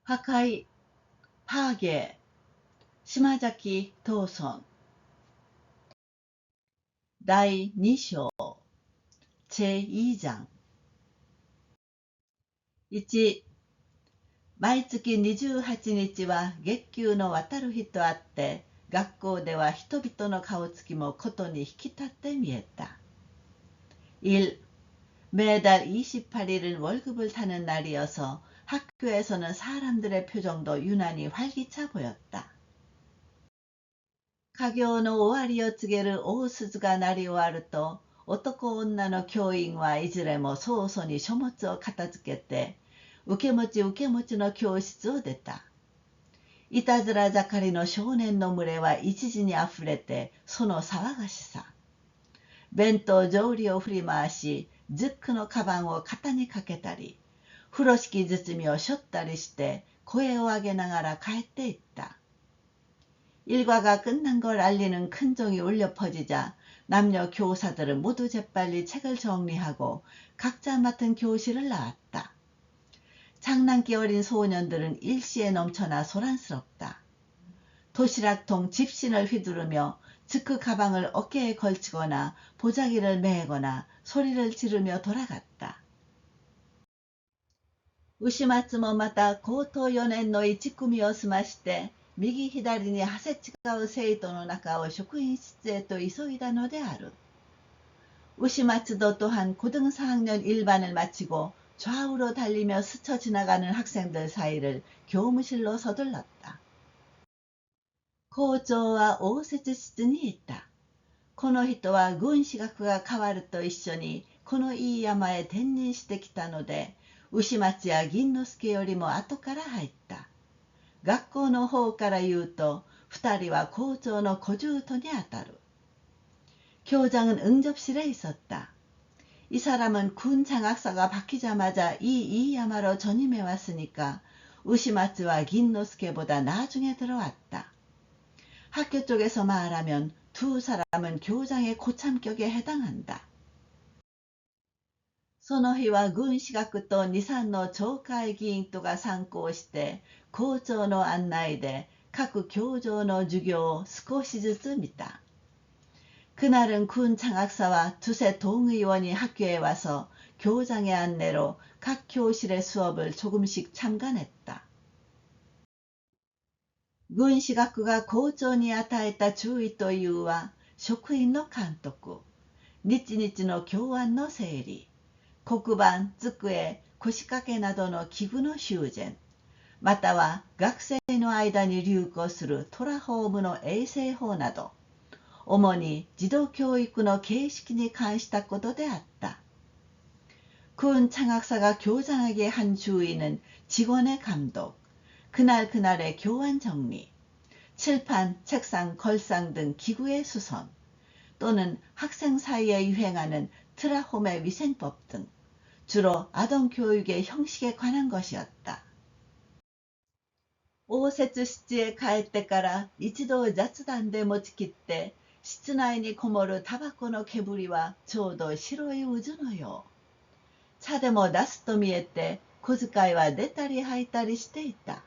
破壊、パーゲー、島崎藤村。第2章、チェイジャン。1、毎月28日は月給の渡る日とあって、学校では人々の顔つきもことに引き立って見えた。1. 매달 28일은 월급을 타는 날이어서 학교에서는 사람들의 표정도 유난히 활기차 보였다. 家業の終わりを告げる大鈴が鳴り終わると、男女の教員はいずれも早々に書物を片付けて、受け持ちの教室を出た。いたずら盛りの少年の群れは一時にあふれて、その騒がしさ。弁当条理を振り回し、ズックのカバンを肩にかけたり、風呂敷包みを背負ったりして、声を上げながら帰っていった。일과가 끝난 걸 알리는 큰 종이 울려 퍼지자 남녀 교사들은 모두 재빨리 책을 정리하고 각자 맡은 교실을 나왔다. 장난기 어린 소년들은 일시에 넘쳐나 소란스럽다. 도시락통 집신을 휘두르며 즈크 가방을 어깨에 걸치거나 보자기를 메거나 소리를 지르며 돌아갔다. 牛松もまた高等4年の一組を済まして右左にはせ違う生徒の中を職員室へと急いだのである。우시마츠도 또한 고등 4학년 1반을 마치고 좌우로 달리며 스쳐 지나가는 학생들 사이를 교무실로 서둘렀다. 校長は応接室にいた。この人は軍資格が変わると一緒にこのいい山へ転任してきたので、牛松や銀之助よりも後から入った。学校の方から言うと、二人は校長の小舅にあたる。교장은 응접실에 있었다. 이 사람은 군 장학사가 바뀌자마자 이 이야마로 전임해 왔으니까 우시마츠와 긴노스케보다 나중에 들어왔다. 학교 쪽에서 말하면 두 사람은 교장의 고참격에 해당한다. その日は軍資格と2、3の町会議員とが参考して校長の案内で各教場の授業を少しずつ見た。그날은 군 장학사와 두세 동의원이 학교에 와서 교장의 안내로 각 교실의 수업을 조금씩 참관했다. 軍資学が校長に与えた注意というは職員の監督、日々の教案の整理、黒板、机、腰掛けなどの器具の修繕、または学生の間に流行するトラホームの衛生法など、主に児童教育の形式に関したことであった。군 장학사가 교장에게 한 주의는 직원의 감독, 그날의 교환 정리, 칠판, 책상, 걸상 등 기구의 수선, 또는 학생 사이에 유행하는 트라홈의 위생법 등 주로 아동교육의 형식에 관한 것이었다. 応接室へ帰ってから一度雑談で持ちきって室内にこもるタバコの煙はちょうど白い渦のよう。茶でも出すと見えて小遣いは出たり入ったりしていた。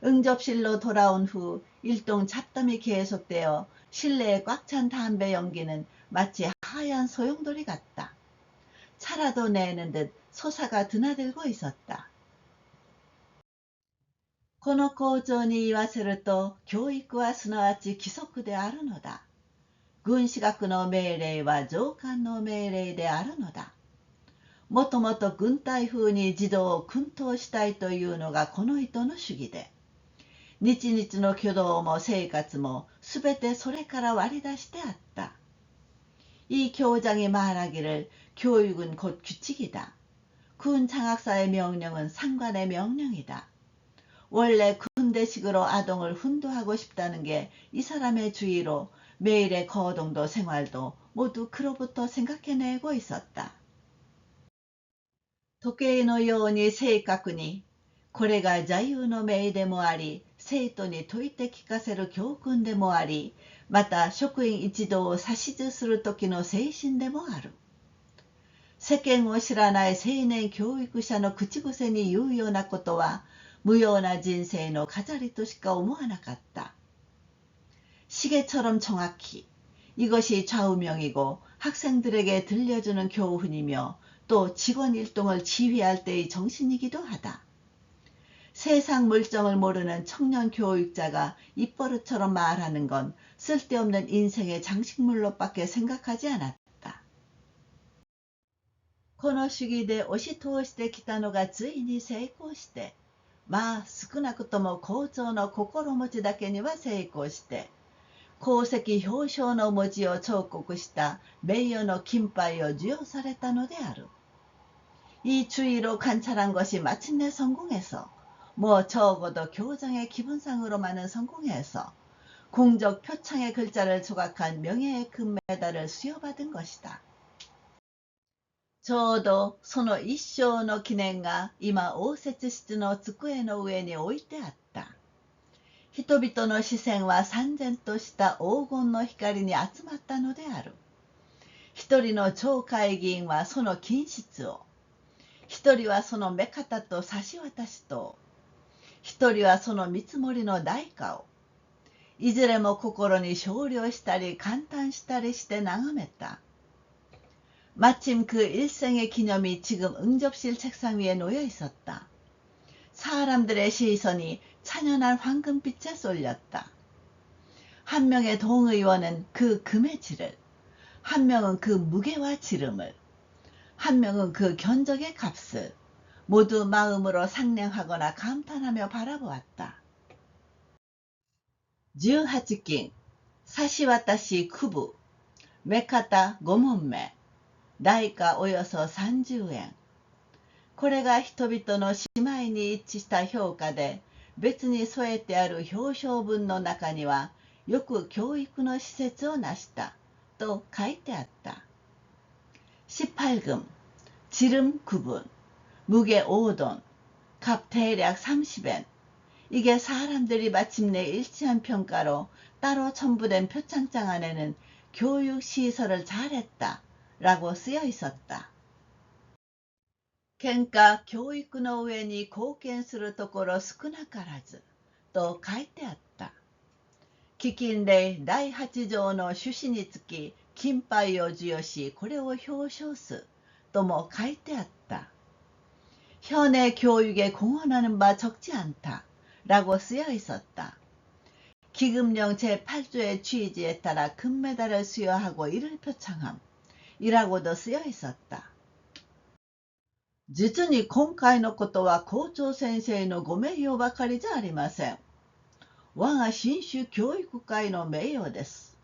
응접실로 돌아온 후 일동 잡담이 계속되어 실내에 꽉 찬 담배 연기는 마치 하얀 소용돌이 같다. 차라도 내는 듯 소사가 드나들고 있었다. この校長に言わせると、教育はすなわち規則であるのだ。軍資学の命令は上官の命令であるのだ。もともと軍隊風に児童を薫陶したいというのがこの人の主義で、日々の挙動も生活もすべてそれから割り出してあった。이 교장이 말하기를 교육은 곧 규칙이다. 군 장학사의 명령은 상관의 명령이다. 원래 군대식으로 아동을 훈도하고 싶다는 게 이 사람의 주의로 매일의 거동도 생활도 모두 그로부터 생각해내고 있었다. 時計のように正確に、これが座右の銘でもあり、生徒に説いて聞かせる教訓でもあり、また職員一同を指図する時の精神でもある。世間を知らない青年教育者の口癖に言うようなことは、無用な人生の飾りとしか思わなかった。시계처럼 정확히 이것이 좌우명이고 학생들에게 들려주는 교훈이며 또 직원 일동을 지휘할 때의 정신이기도 하다. 세상 물정을 모르는 청년 교육자가 입버릇처럼 말하는 건 쓸데없는 인생의 장식물로밖에 생각하지 않았다. この主義で押し通してきたのがついに成功して、まあ少なくとも校長の心持ちだけには成功して、功績表彰の文字を彫刻した名誉の金牌を授与されたのである。이 주의로 관찰한 것이 마침내 성공해서 뭐 적어도 교장의 기본상으로만은 성공해서 공적 표창의 글자를 조각한 명예의 금메달을 수여받은 것이다. ちょうどその一生の記念が今応接室の机の上に置いてあった。人々の視線は燦然とした黄金の光に集まったのである。一人の町会議員はその金筆を、一人はその目方と差し渡しと、一人はその見積もりの代価を、いずれも心に少量したり感嘆したりして眺めた。마침 그 일생의 기념이 지금 응접실 책상 위에 놓여 있었다. 사람들의 시선이 찬연한 황금빛에 쏠렸다. 한 명의 동의원은 그 금의 질을, 한 명은 그 무게와 지름을, 한 명은 그 견적의 값을 모두 마음으로 상냥하거나 감탄하며 바라보았다. 18긴 사시와타시 쿠부 메카타5問目代価およそ30円。これが人々の姉妹に一致した評価で、別に添えてある表彰文の中には、よく教育の施設を成したと書いてあった。18금 지름 9분, 무게 5돈, 값 대략 30엔. 이게 사람들이 마침내 일치한 평가로 따로 첨부된 표창장 안에는 교육시설을 잘했다 라고 쓰여 있었다. 喧嘩教育の上に貢献するところ少なからずと書いてあった。基金令第8条の趣旨につき金牌を授与しこれを表彰すとも書いてあった。현의 교육에 공헌하는 바 적지 않다 라고 쓰여 있었다. 기금령 제8조의 취지에 따라 금메달을 수여하고 이를 표창함 이라고도 쓰여 있었다. 実に今回のことは校長先生のご名誉ばかりじゃありません。我が新州教育会の名誉です。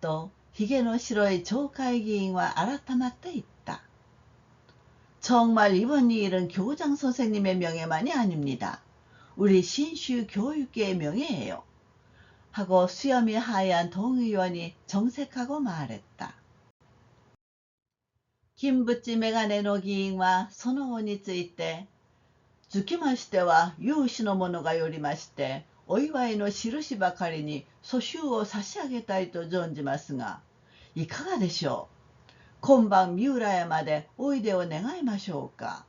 と、ひげの白い町会議員は改まって言った。정말 이번 일은 교장 선생님의 명예만이 아닙니다. 우리 신슈 교육계의 명예예요. 하고 수염이 하얀 동의원이 정색하고 말했다. 金淵メガネの議員はその後について、つきましては有志の者がよりまして、お祝いの印ばかりに訴訟を差し上げたいと存じますが、いかがでしょう。今晩三浦屋までおいでを願いましょうか。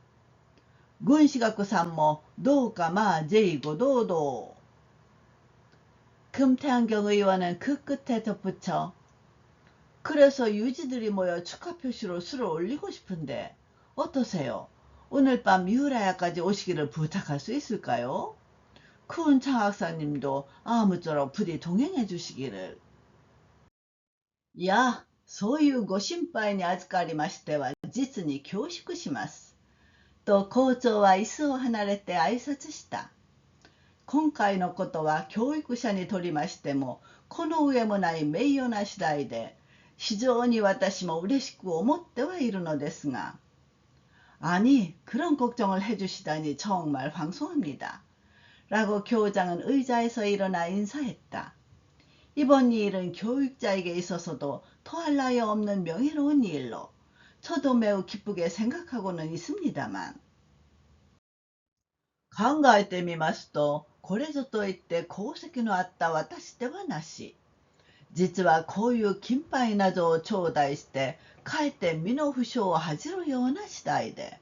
軍師学さんもどうかまあ제5堂々。 금태환경 의원은 그 끝에 덧붙여 그래서 유지들이 모여 축하 표시로 술을 올리고 싶은데 어떠세요? 오늘 밤 미우라야까지 오시기를 부탁할 수 있을까요? 큰 장학사님도 아무쪼록 부디 동행해 주시기를. 야, そういうご心配に預かりましては実に恐縮します。と校長は椅子を離れて挨拶した。今回のことは教育者にとりましてもこの上もない名誉な次第で非常に私も嬉しく思ってはいるのですが아니 그런 걱정을 해주시다니 정말 황송합니다. 라고 교장은 의자에서 일어나 인사했다. 이번 일은 교육자에게 있어서도 더할 나위 없는 명예로운 일로 저도 매우 기쁘게 생각하고는 있습니다만 考えてみますとこれぞといって功績のあった私ではなし。実はこういう金牌などを頂戴してかえって身の不祥を恥じるような次第で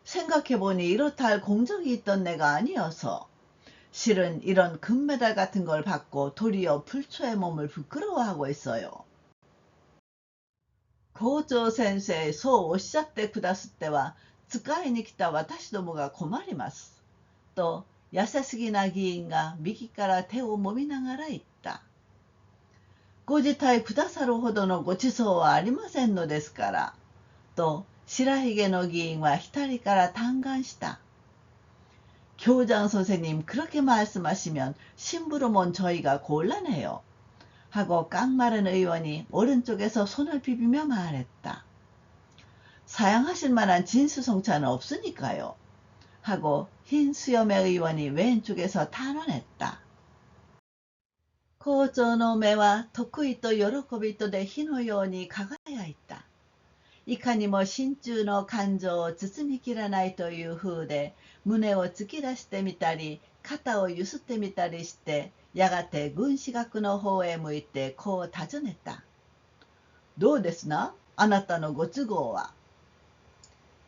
생각해보니 이렇다 할 공적이 있던 내가 아니어서 실은 이런 금메달 같은 걸 받고 도리어 불초의 몸을 부끄러워하고 있어요. 고조 센세이そうおっしゃってくだすっては使いに来た私どもが困ります。と優しげな議員が右から手を揉みながら言った。ご自体くださるほどのご馳走はありませんのですから。と白ひげの議員は左から嘆願した。교장 선생님 그렇게 말씀하시면 심부름온 저희가 곤란해요. 하고 깡마른 의원이 오른쪽에서 손을 비비며 말했다. 사양하실 만한 진수성찬은 없으니까요. 하고 흰 수염의 의원이 왼쪽에서 탄원했다. 校長の目は得意と喜びとで火のように輝いた。いかにも心中の感情を包みきらないという風で、胸を突き出してみたり、肩をゆすってみたりして、やがて軍師学の方へ向いてこう尋ねた。どうですな、あなたのご都合は。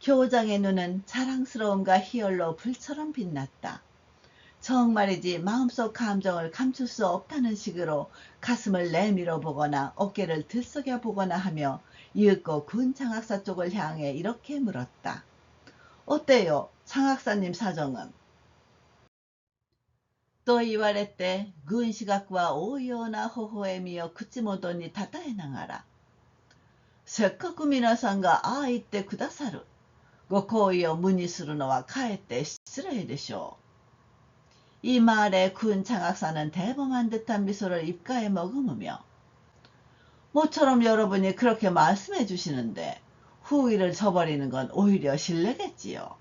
교장의눈은 자랑스러움과 희열로 불처럼 빛났다. 정말이지 마음속 감정을 감출 수 없다는 식으로 가슴을 내밀어 보거나 어깨를 들썩여 보거나 하며 이윽고 군 장학사 쪽을 향해 이렇게 물었다. 어때요, 장학사님 사정은? と言われて軍師学は応用な微笑みを口元にたたえながら、せっかく皆さんがああ言ってくださる。ご好意を無にするのはかえって失礼でしょう。 이 말에 군 장학사는 대범한 듯한 미소를 입가에 머금으며 모처럼 여러분이 그렇게 말씀해 주시는데 후의를 저버리는 건 오히려 실례겠지요.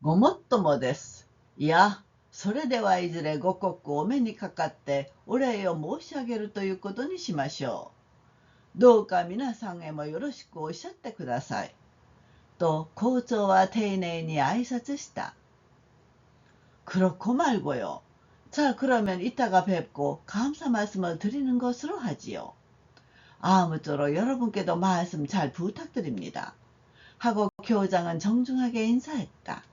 ごもっともです。いや、それではいずれご国お目にかかってお礼を申し上げるということにしましょう。どうか皆さんへもよろしくおっしゃってください。と校長は丁寧に挨拶した。 그렇고 말고요. 자, 그러면 이따가 뵙고 감사 말씀을 드리는 것으로 하지요. 아무쪼록 여러분께도 말씀 잘 부탁드립니다. 하고 교장은 정중하게 인사했다.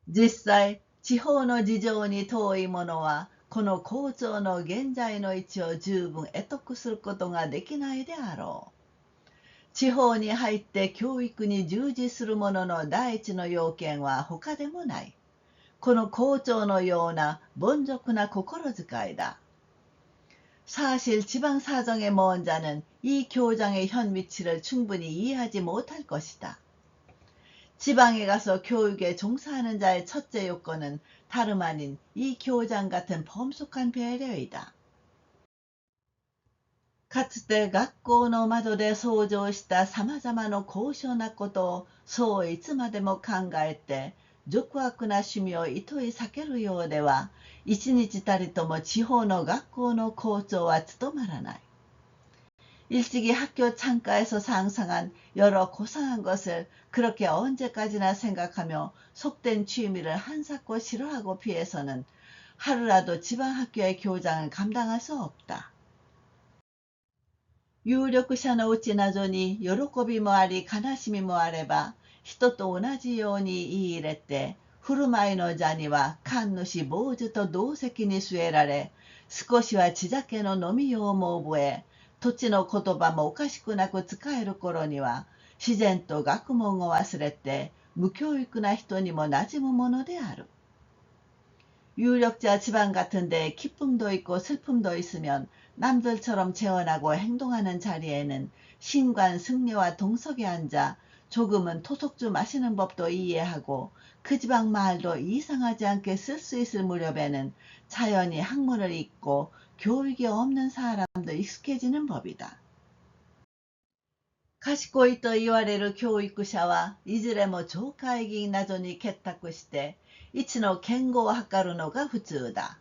実際、地方の事情に遠い者は、この校長の現在の位置を十分得得することができないであろう。地方に入って教育に従事する者の第一の要件は他でもない。この校長のような凡俗な心遣いだ。사실 지방 사정에 먼 자는 이 교장의 현 위치를 충분히 이해하지 못할 것이다. 지방에 가서 교육에 종사하는 자의 첫째 요건은 다름 아닌 이 교장 같은 범속한 배려이다. かつて学校の窓で想像したさまざまな高尚なことをそういつまでも考えて俗悪な趣味をいとい避けるようでは一日たりとも地方の学校の校長は務まらない。 일찍이 학교 창가에서 상상한 여러 고상한 것을 그렇게 언제까지나 생각하며 속된 취미를 한사코 싫어하고 피해서는 하루라도 지방학교의 교장을 감당할 수 없다. 有力者のうちなどに喜びもあり悲しみもあれば人と同じように言い入れて振る舞いの座には神主坊主と同席に据えられ少しは地酒の飲みようも覚え土地の言葉もおかしくなく使える頃には自然と学問を忘れて無教育な人にも馴染むものである。 유력자 집안 같은 데 기쁨도 있고 슬픔도 있으면 남들처럼 재혼하고 행동하는 자리에는 신관 승려와 동석에 앉아 조금은 토속주 마시는 법도 이해하고 그 지방 말도 이상하지 않게 쓸 수 있을 무렵에는 자연히 학문을 잊고 교육이 없는 사람도 익숙해지는 법이다. 賢いと言われる教育者はいずれも上階議員などに結託して一の剣豪を図るのが普通だ。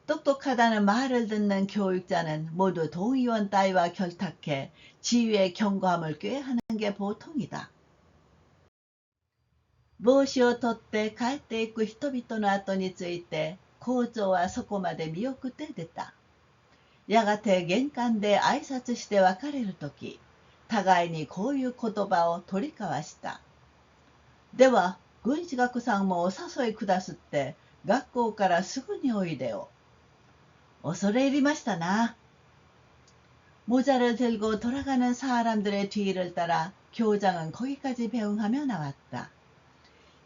똑똑하다는 말을 듣는 교육자는 모두 동의원 따위와 결탁해 지위의 경고함을 꾀하는 게 보통이다. 帽子を取って帰っていく人々の後について校長はそこまで見送って出た。やがて玄関で挨拶して別れるとき、互いにこういう言葉を取り交わした。では、軍師学さんもお誘いくだすって、学校からすぐにおいでよ。恐れ入りました나. 모자를 들고 돌아가는 사람들의 뒤를 따라 교장은 거기까지 배웅하며 나왔다.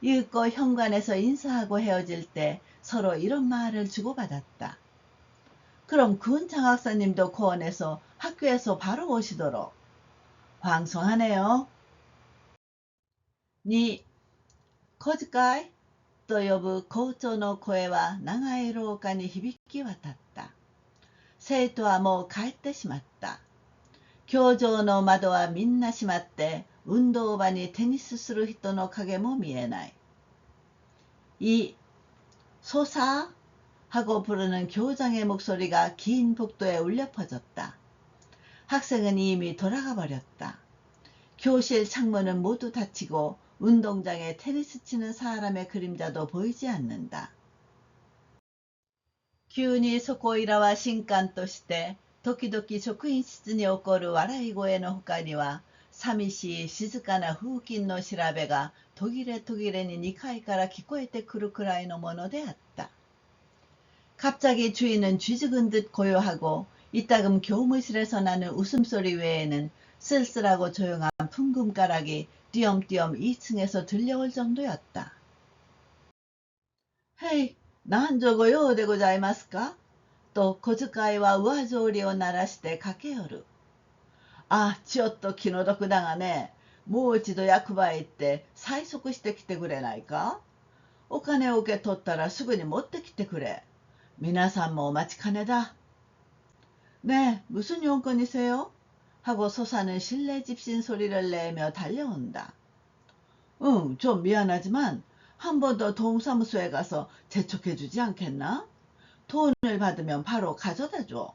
이윽고 현관에서 인사하고 헤어질 때 서로 이런 말을 주고받았다. 그럼 군 장학사님도 고원해서 학교에서 바로 오시도록. 황송하네요. 니, 거짓가이? と呼ぶ校長の声は長い廊下に響き渡った。生徒はもう帰ってしまった。教場の窓はみんな閉まって、運動場にテニスする人の影も見えない。이 소사 하고 부르는 교장의 목소리가 긴 복도에 울려 퍼졌다. 학생은 이미 돌아가 버렸다. 교실 창문은 모두 닫히고 운동장에 테니스 치는 사람의 그림자도 보이지 않는다. 急にそこいらは震撼として、時々職員室に起こる笑い声のほかには、寂しい静かな風琴の調べが途切れ途切れに2階から聞こえてくるくらいのものであった。갑자기 주인은 쥐죽은 듯 고요하고 이따금 교무실에서 나는 웃음소리 외에는 쓸쓸하고 조용한 풍금가락이 띄엄띄엄 2층에서 들려올 정도였다. 헤이, なんじょご用でございますかと小遣いは上草履を鳴らして駆け寄る。あ、ちょっと気の毒だがね、もう一度役場へ行って催促してきてくれないか。お金を受け取ったらすぐに持ってきてくれ。皆さんもお待ちかねだ。네, 무슨 용건이세요? 하고 소사는 실내 집신 소리를 내며 달려온다. 응, 좀 미안하지만 한 번 더 동사무소에 가서 재촉해주지 않겠나? 돈을 받으면 바로 가져다 줘.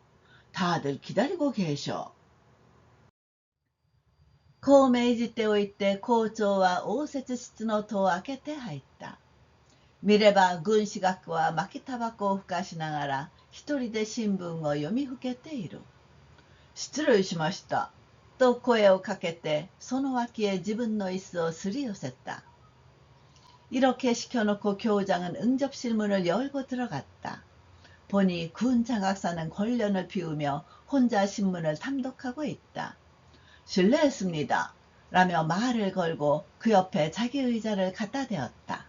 다들 기다리고 계셔. こう命じておいて校長は応接室の戸を開けて入った。見れば軍師学は巻きタバコをふかしながら一人で新聞を読みふけている。失礼しました。と声をかけてその脇へ自分の椅子をすり寄せた。이렇게 시켜놓고 교장은 응접실문을 열고 들어갔다. 보니 군 장학사는 권련을 피우며 혼자 신문을 탐독하고 있다. 실례했습니다. 라며 말을 걸고 그 옆에 자기 의자를 갖다 대었다.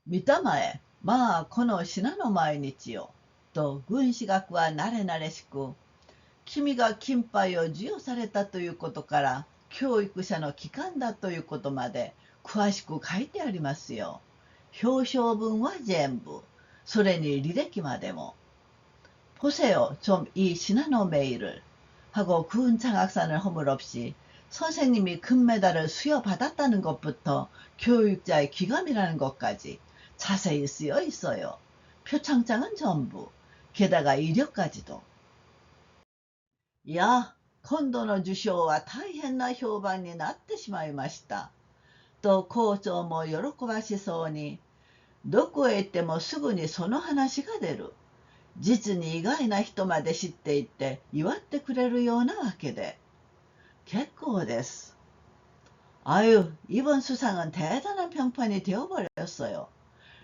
見たまえ、まあこの信濃毎日よ。と軍師学はなれなれしく、君が金杯を授与されたということから、教育者の機関だということまで詳しく書いてありますよ。表彰文は全部、それに履歴までも。보세요, 좀 이 신한호 메일을. 하고 군 장학사는 허물없이 선생님이 금메달을 수여받았다는 것부터 교육자의 귀감이라는 것까지 자세히 쓰여 있어요. 표창장은 전부, 게다가 이력까지도. 야, 今度の受賞は大変な評判になってしまいました。と校長も喜ばしそうに、どこへ行ってもすぐにその話が出る。実に意外な人まで知っていて祝ってくれるようなわけで。結構です。아유, 이번 수상은 대단한 평판이 되어버렸어요.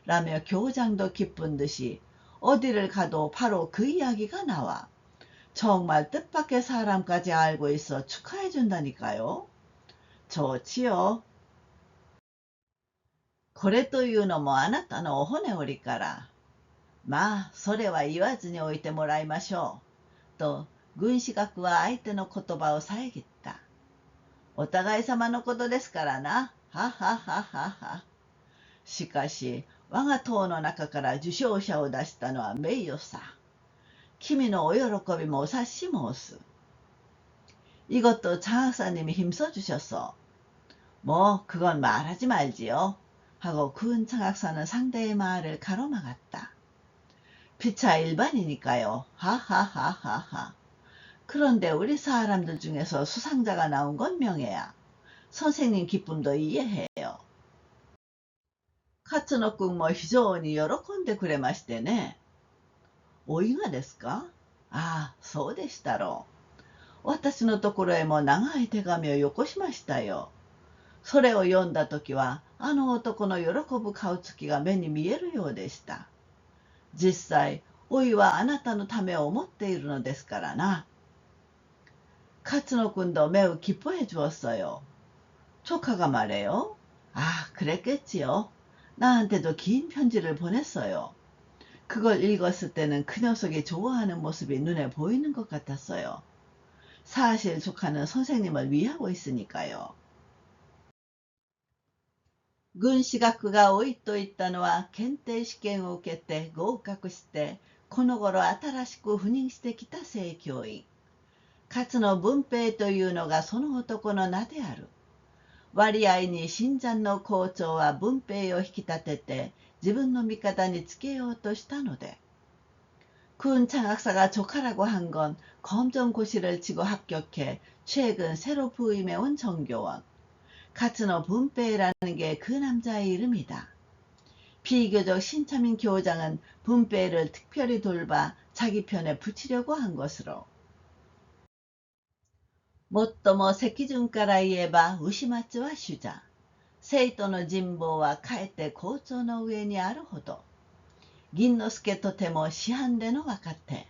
라며 교장도 기쁜 듯이 어디를 가도 바로 그 이야기가 나와. 정말 뜻밖의 사람까지 알고 있어 축하해준다니까요. 좋지요. これというのもあなたのお骨折りから。まあ、それは言わずにおいてもらいましょう。と、軍師学は相手の言葉を遮った。お互い様のことですからな。ははははは。しかし、我が党の中から受賞者を出したのは名誉さ。君のお喜びもお察し申す。이것도 장학사님이 힘써주셨어. 뭐 그건 말하지 말지요. 하고 군 장학사는 상대의 말을 가로막았다. 피차 일반이니까요. 하하하하하. 그런데 우리 사람들 중에서 수상자가 나온 건 명예야. 선생님 기쁨도 이해해요. 勝野くんも非常に喜んでくれましてね。おいがですか。ああ、そうでしたろう。私のところへも長い手紙をよこしましたよ。それを読んだときは、あの男の喜ぶ顔つきが目に見えるようでした。実際、おいはあなたのためを思っているのですからな。勝野君도 매우 기뻐해 주었어요. 조카가 말해요. 아, 그랬겠지요. 나한테도 긴 편지를 보냈어요. 그걸 읽었을 때는 그 녀석이 좋아하는 모습이 눈에 보이는 것 같았어요. 사실 조카는 선생님을 위하고 있으니까요. 軍資学が多いと言ったのは検定試験を受けて合格してこの頃新しく赴任してきた正教員。勝の文平というのがその男の名である。割合に新参の校長は文平を引き立てて自分の味方につけようとしたので、군 장학사가 조카라고 한 건 검정고시를 치고 합격해 최근 새로 부임해온 정교원. 카츠노 분페라는 게 그 남자의 이름이다. 비교적 신참인 교장은 분페를 특별히 돌봐 자기 편에 붙이려고 한 것으로. もっとも赤順から言えば牛松は主じゃ。生徒の人望はかえって校長の上にあるほど。銀之助とても師範での若手。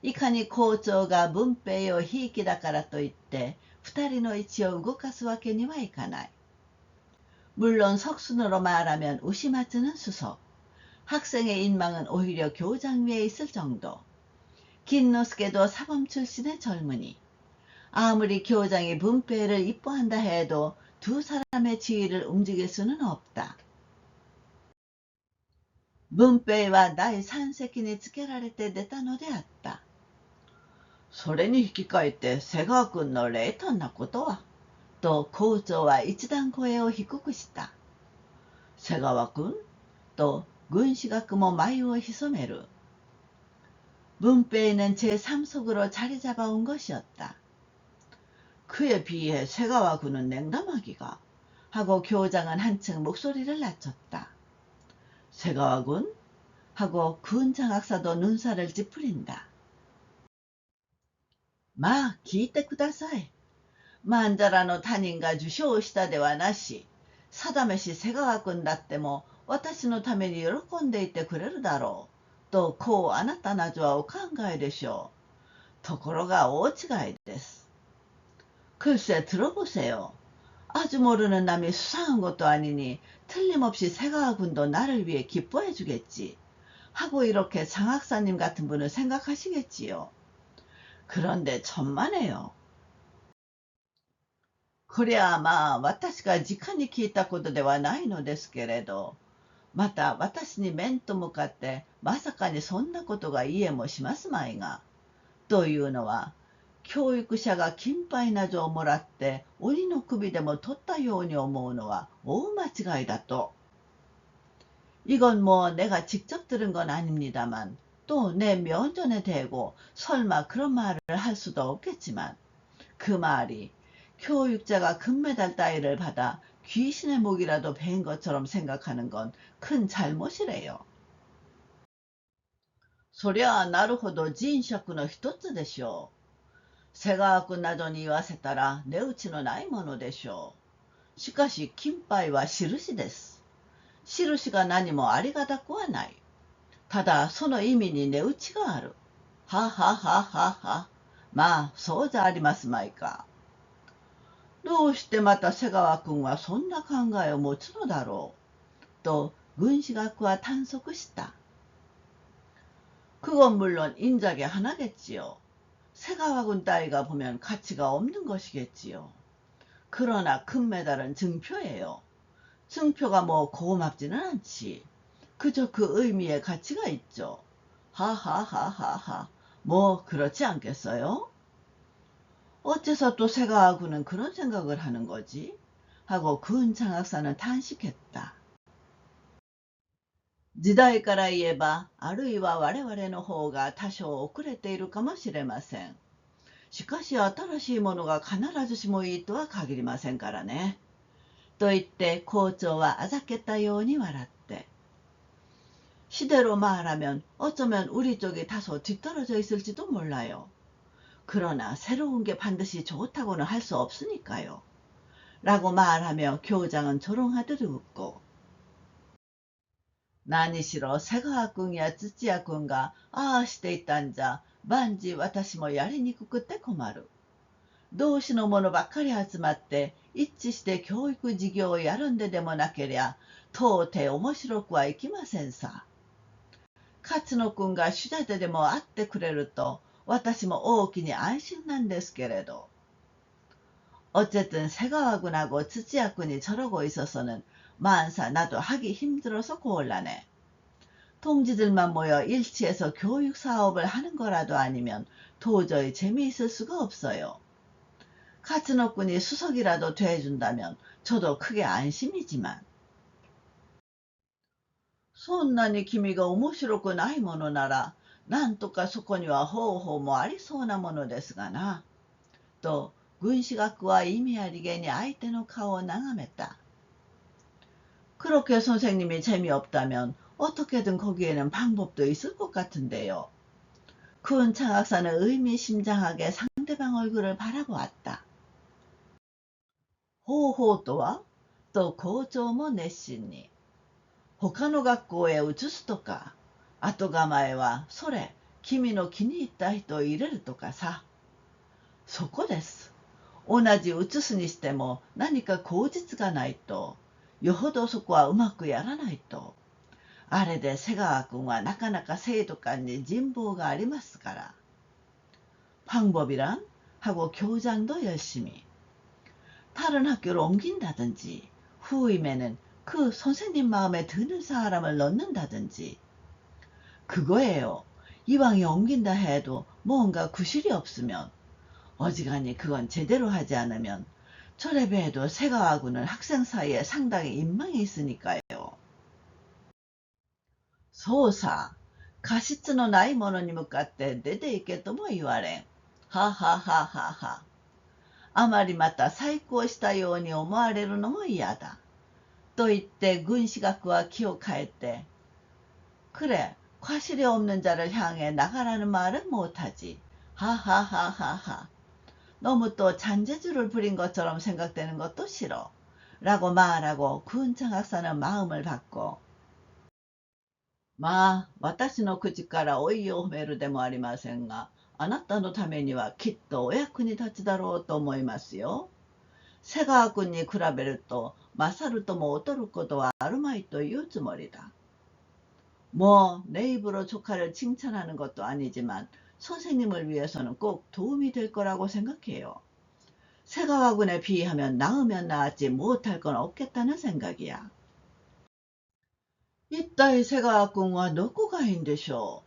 いかに校長が文平をひいきだからといって二人の位置を動かすわけにはいかない。물론 석순으로 말하면 우시마츠는 수석, 학생의 인망은 오히려 교장 위에 있을 정도. 긴노스케도 사범 출신의 젊은이. 아무리 교장이 분배를 이뻐한다 해도 두 사람의 지위를 움직일 수는 없다. 분배와 나의 산세끼니 つけられて出たのであった。それに引き換えて瀬川君の冷淡なことは、と校長は一段声を低くした。瀬川君と軍師学も眉を潜める。문배는 제3속으로 자리 잡아온 것이었다. 그에 비해 새가와 군은 냉담하기가 하고 교장은 한층 목소리를 낮췄다. 새가와 군? 하고 군 장학사도 눈살을 찌푸린다. 마, 聞いてください。まんざらの他人が受賞したではなし、定めし瀬川君だっても私のために喜んでいてくれるだろう。とこうあなたなどはお考えでしょう。ところが大違いです。글쎄 들어보세요. 아주 모르는 남이 수상한 것도 아니니 틀림없이 새가와 군도 나를 위해 기뻐해 주겠지. 하고 이렇게 장학사님 같은 분을 생각하시겠지요. 그런데 천만에요. こりゃあまあ私が直に聞いたことではないのですけれど、また私に面と向かってまさかにそんなことが言えもしますまいが、というのは教育者が金杯などをもらって鬼の首でも取ったように思うのは大間違いだと。이건 뭐 내가 직접 들은 건 아닙니다만 또 내 면전에 대고 설마 그런 말을 할 수도 없겠지만 그 말이 교육자가 금메달 따위를 받아 귀신의 목이라도 베인 것처럼 생각하는 건 큰 잘못이래요. そりゃあなるほど人職の一つでしょう。瀬川君などに言わせたら値打ちのないものでしょう。しかし金杯は印です。印が何もありがたくはない。ただその意味に値打ちがある。ははははは。まあそうじゃありますまいか。どうしてまた瀬川君はそんな考えを持つのだろう。と軍師学は探索した。그건 물론 인작의 하나겠지요. 새가와군 따위가 보면 가치가 없는 것이겠지요. 그러나 금메달은 증표예요. 증표가 뭐 고맙지는 않지. 그저 그 의미의 가치가 있죠. 하하하하하. 뭐 그렇지 않겠어요? 어째서 또 새가와군은 그런 생각을 하는 거지? 하고 군 장학사는 탄식했다. 時代から言えば、あるいは我々の方が多少遅れているかもしれません。しかし新しいものが必ずしもいいとは限りませんからね。と言って校長はあざけたように笑って。시대로 말하면 어쩌면 우리 쪽이 다소 뒤떨어져 있을지도 몰라요. 그러나 새로운 게 반드시 좋다고는 할 수 없으니까요. 라고 말하며 교장은 조롱하듯 웃고,何しろ瀬川君や土屋君がああしていたんじゃ万事私もやりにくくて困る。同志の者ばっかり集まって一致して教育事業をやるんででもなけりゃ到底面白くはいきませんさ。勝野君が主立てでも会ってくれると私も大きに安心なんですけれど。어쨌든 새가와군하고 츠치야군이 저러고 있어서는 만사 나도 하기 힘들어서 곤란해. 동지들만 모여 일치해서 교육 사업을 하는 거라도 아니면 도저히 재미있을 수가 없어요. 카츠노군이 수석이라도 돼준다면 저도 크게 안심이지만. そんなに君が面白くないものなら、なんとかそこには方法もありそうなものですがな。と、軍師学は意味ありげに相手の顔を眺めた。 그렇게 선생님이 재미없다면 어떻게든 거기에는 방법도 있을 것 같은데요. 군 장학사는 의미심장하게 상대방 얼굴을 바라보았다. 호호とはと校長も熱心に。他の学校へ移すとか、後構えはそれ、君の気に入った人を入れるとかさ。そこです。同じ移すにしても何か口実がないと、よほどそこはうまくやらないと。あれで瀬川君はなかなか生徒間に人望がありますから。방법이란? 하고 교장도 열심히. 다른 학교로 옮긴다든지, 후임에는 그 선생님 마음에 드는 사람을 넣는다든지. 그거예요. 이왕에 옮긴다 해도 뭔가 구실이 없으면, 어지간히 그건 제대로 하지 않으면 저래봬도 새가와군은 학생 사이에 상당히 인망이 있으니까요. そうさ、過失のない者に向かって出て行けとも言われん。ははははは。あまりまた再興したように思われるのも嫌だ。と言って軍師学は気を変えて、그래、과실이 없는 자를 향해 나가라는 말은 못하지. 하하하하하. 너무 또 잔재주를 부린 것처럼 생각되는 것도 싫어. 라고 말하고 군 장학사는 마음을 받고, まあ、私の口からおいを褒めるでもありませんが、あなたのためにはきっとお役に立つだろうと思いますよ。瀬川君に比べると勝るとも劣ることはあるまいと言うつもりだ。もうネイブロチョカル칭찬하는것도아니지만선생님을위해서는꼭도움이될거라고생각해요。 一体瀬川君はどこがいいんでしょ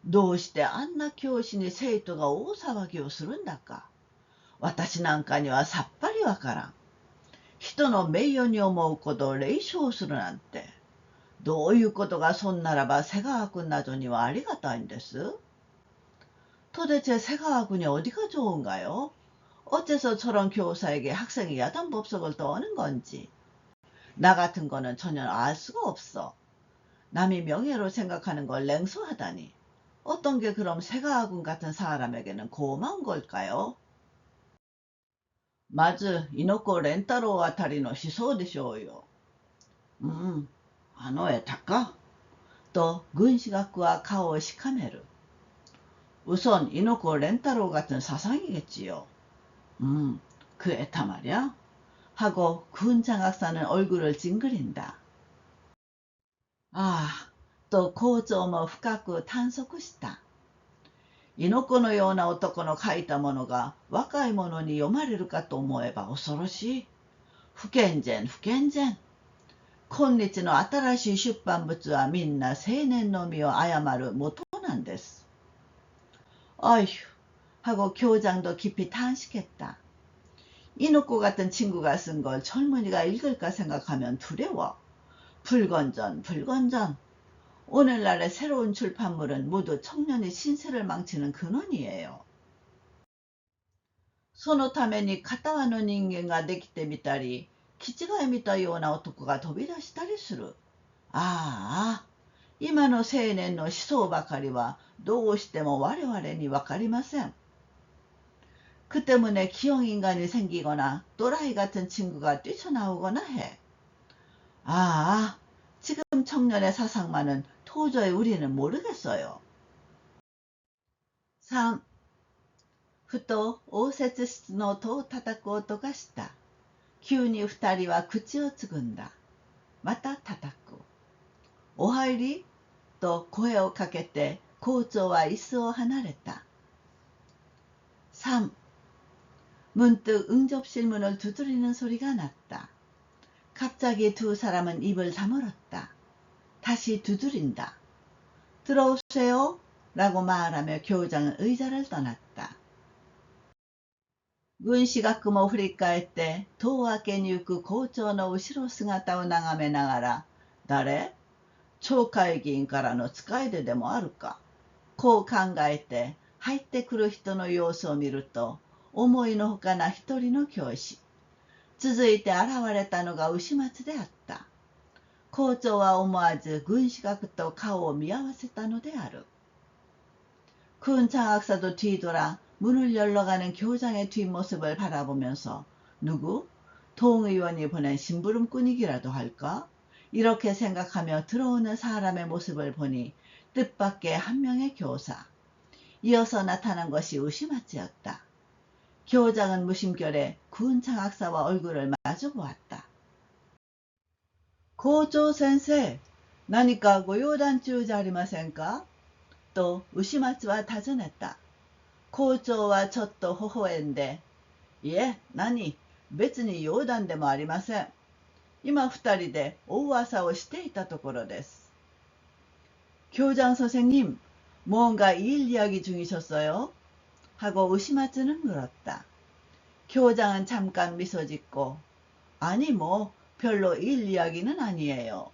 う。どうしてあんな教師に生徒が大騒ぎをするんだか。私なんかにはさっぱりわからん。人の名誉に思うことを冷笑するなんて。どういうことがそんならば瀬川君などにはありがたいんです。도대체 새가 군이 어디가 좋은가요? 어째서 저런 교사에게 학생이 야단법석을 떠는 건지. 나 같은 거는 전혀 알 수가 없어. 남이 명예로 생각하는 걸 냉소하다니. 어떤 게 그럼 새가 군 같은 사람에게는 고마운 걸까요? まず、猪子蓮太郎あたりの思想でしょうよ。あの絵高と軍師学は顔をしかめる。우선 이노코 렌타로 같은 사상이겠지요. 그 애타 말이야? 하고 군 장학사는 얼굴을 찡그린다. 아, 또 고조모深く 탄속した. 猪子のような男の書いたものが若い者に読まれるかと思えば恐ろしい。不健全。今日の新しい出版物はみんな青年の身を誤る元なんです。어휴 하고 교장도 깊이 탄식했다. 이노코 같은 친구가 쓴 걸 젊은이가 읽을까 생각하면 두려워. 불건전, 불건전. 오늘날의 새로운 출판물은 모두 청년의 신세를 망치는 근원이에요. そのために片輪の人間ができてみたり、気違いみたような男が飛び出したりする。ああ、今の青年の思想ばかりはどうしても我々にわかりません。그 때문에 기형인간이 생기거나 또라이 같은 친구가 뛰쳐나오거나 해. 아, 지금 청년의 사상만은 도저히 우리는 모르겠어요. 3. ふと応接室の戸を叩く音がした。急に二人は口をつぐんだ。また叩く。お入りと声をかけて校長は椅子を離れた。3. 문득 응접실 문을 두드리는 소리가 났다. 갑자기 두 사람은 입을 다물었다. 다시 두드린다. 들어오세요 라고 말하며 교장은 의자를 떠났다. 軍師学も振り返って戸を開けに行く校長の後ろ姿を眺めながら、誰？町会議員からの使い手でもあるか。こう考えて入ってくる人の様子を見ると、思いのほかな一人の教師。続いて現れたのが牛松であった。校長は思わず軍師学と顔を見合わせたのである。군 장학사도 뒤돌아 문을 열러가는 교장의 뒷모습을 바라보면서 누구? 동의원이 보낸 심부름꾼이기라도 할까? 이렇게 생각하며 들어오는 사람의 모습을 보니 뜻밖의 한 명의 교사. 이어서 나타난 것이 우시마츠였다. 교장은 무심결에 군 장학사와 얼굴을 마주보았다. 고조先生, 何かご用談中じゃありませんか? 또 우시마츠와 다전했다. 校長はちょっと微笑んで、いえ、何、別に用談でもありません。今二人で大噂をしていたところです。교장 선생님, 뭔가 일 이야기 중이셨어요? 하고 우시마츠는 물었다. 교장은 잠깐 미소 짓고, 아니 뭐 별로 일 이야기는 아니에요.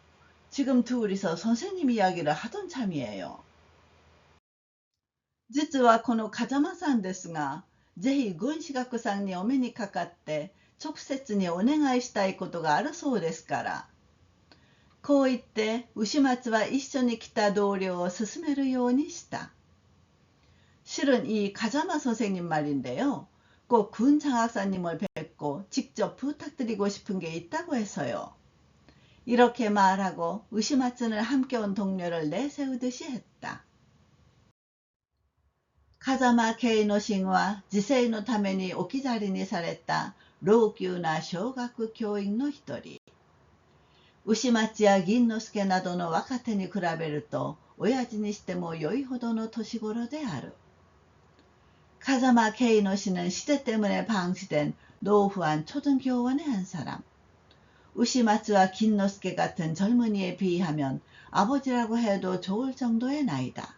지금 둘이서 선생님 이야기를 하던 참이에요. 実はこの風間さんですが、ぜひ軍師学さんにお目にかかって直接にお願いしたいことがあるそうですから。こう言って牛松は一緒に来た同僚を勧めるようにした。실은 이 가자마 선생님 말인데요. 꼭 군 장학사님을 뵙고 직접 부탁드리고 싶은 게 있다고 해서요. 이렇게 말하고 우시마츠는 함께 온 동료를 내세우듯이 했다. 風間慶之進は時世のために置き去りにされた老朽な小学教員の一人。牛松や銀之助などの若手に比べると親父にしても良いほどの年頃である。風間慶之씨는 시대 때문에 방치된 노후한 초등교원의 한 사람. 우시마츠와 긴노스케 같은 젊은이에 비하면 아버지라고 해도 좋을 정도의 나이다.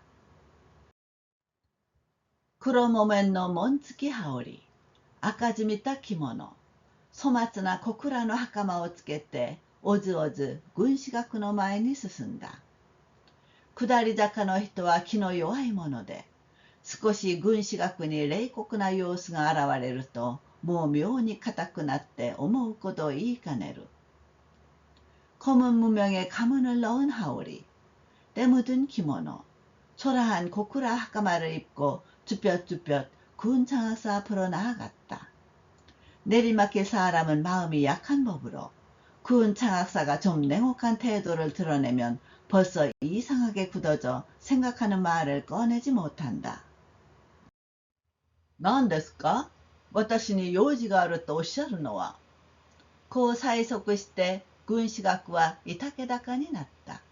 黒木綿の紋付き羽織、赤じみた着物、粗末な小倉の袴をつけて、おずおず軍師学の前に進んだ。下り坂の人は気の弱いもので、少し軍師学に冷酷な様子が現れると、もう妙に硬くなって思うことを言いかねる。검은 무명에 가문을 넣은 하오리, 때 묻은 기모노, 초라한 고쿠라 하카마를 입고 쭈뼛쭈뼛 군 장학사 앞으로 나아갔다. 내리막길 사람은 마음이 약한 법으로 군 장학사가 좀 냉혹한 태도를 드러내면 벌써 이상하게 굳어져 생각하는 말을 꺼내지 못한다. 何ですか?私に用事があるとおっしゃるのは。こう催促して軍師学はいたけだかになった。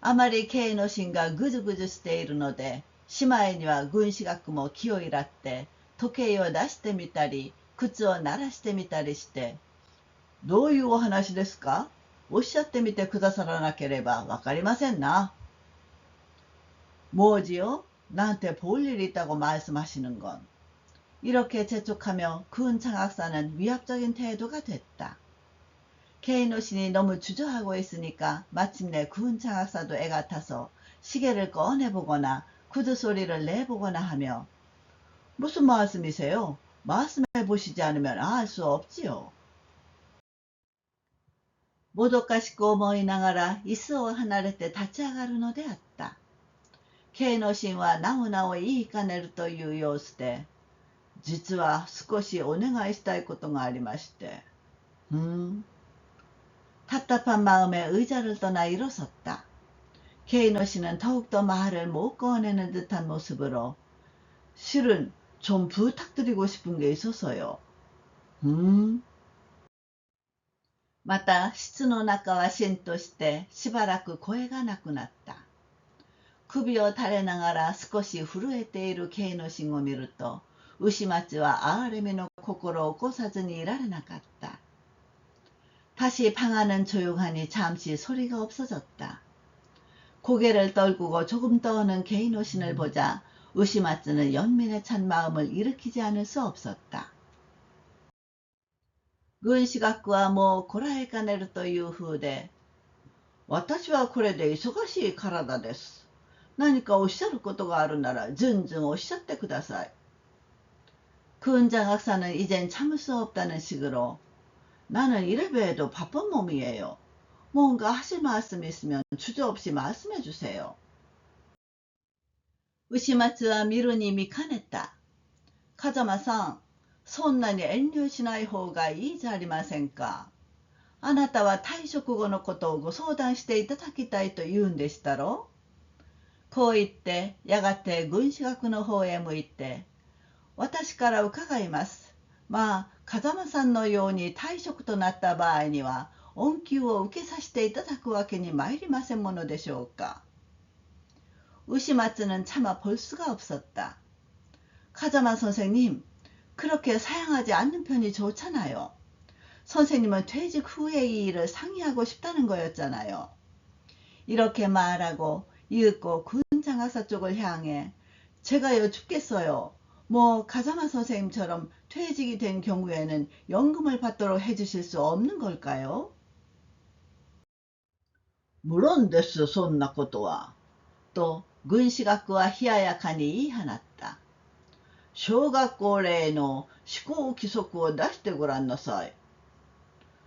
あまり慶之進がぐずぐずしているので、姉妹には軍師学も気を入らって時計を出してみたり、靴を鳴らしてみたりして、どういうお話ですか?おっしゃってみてくださらなければわかりませんな。뭐지요? 나한테 볼 일이 있다고 말씀하시는 건. 이렇게 재촉하며 군 장학사는 위압적인 태도가 됐다. 케이노신이 너무 주저하고 있으니까 마침내 군 장학사도 애가 타서 시계를 꺼내보거나 구두소리를 내보거나 하며 무슨 말씀이세요? 말씀해 보시지 않으면 알 수 없지요. もどかしく思いながら椅子を離れて立ち上がるのであった。慶之進はなおなお言いかねるという様子で、実は少しお願いしたいことがありまして。답답한 마음에 의자를 떠나 일어섰다. 케이노 씨는 더욱더 말을 못 꺼내는 듯한 모습으로 실은 좀 부탁드리고 싶은 게 있어서요. また室の中はしんとしてしばらく声がなくなった。首を垂れながら少し震えているケイノシンを見ると、牛町は哀れみの心を起こさずにいられなかった。다시 방 안은 조용하니 잠시 소리가 없어졌다. 고개를 떨구고 조금 떠오는 게이노신을 보자 우시마츠는 연민에 찬 마음을 일으키지 않을 수 없었다. 軍師学はもうこらえかねるという風で、私はこれで忙しい体です。何かおっしゃることがあるならずんずんおっしゃってください。군 장학사는 이젠 참을 수 없다는 식으로 나는 이래봬도 바쁜 몸이에요. 뭔가 하실 말씀 있으면 주저없이 말씀해 주세요. 우시마츠와 미루니 미칸했다. 카자마さん、そんなに遠慮しない方がいいじゃありませんか。あなたは退職後のことをご相談していただきたいと言うんでしたろう。こう言ってやがて軍師学の方へ向いて、私から伺います。まあ風間さんのように退職となった場合には恩給を受けさせていただくわけに参りませんものでしょうか。우시마츠는 차마 볼 수가 없었다. 카자마 선생님, 그렇게 사양하지 않는 편이 좋잖아요. 선생님은 퇴직 후에 이 일을 상의하고 싶다는 거였잖아요. 이렇게 말하고 이윽고 군 장학사 쪽을 향해 제가요 죽겠어요. 뭐 가자마 선생님처럼 퇴직이 된 경우에는 연금을 받도록 해주실 수 없는 걸까요? 물론 됐어, そんなことは。と軍師学は冷ややかに言い放った。小学校例の思考規則を出してごらんなさい。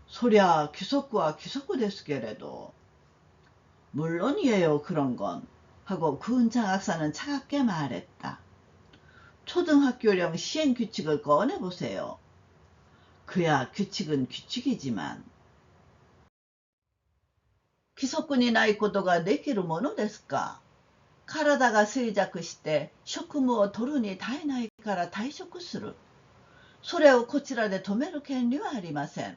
そりゃ規則は規則ですけれど。물론이에요, 그런 건. 하고 군 장학사는 차갑게 말했다. 초등학교령 시행규칙을 꺼내보세요. 그야 규칙은 규칙이지만. 規則にないことができるものですか。体が衰弱して職務を取るに耐えないから退職する。それをこちらで止める権利はありません。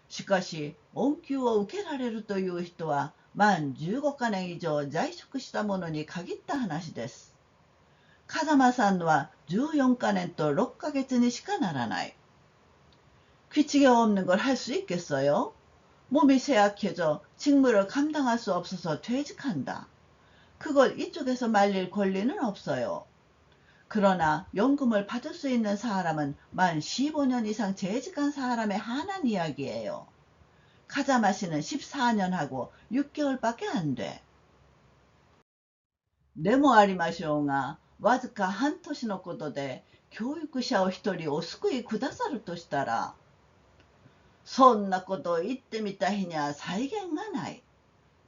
しかし、恩給を受けられるという人は満15カ年以上在職した者に限った話です。風間さんのは14カ年と6ヶ月にしかならない。규칙이 없는 걸 할 수 있겠어요? 몸이 쇠약해져 직무를 감당할 수 없어서 퇴직한다. 그걸 이쪽에서 말릴 권리는 없어요. 그러나 연금을 받을 수 있는 사람은 만 15년 이상 재직한 사람에 한한 이야기예요. 카자마 씨는 14년하고 6개월밖에 안 돼. でもありましょうが、わずか半年のことで教育者を一人お救いくださるとしたら、そんなことを言ってみた日には際限がない。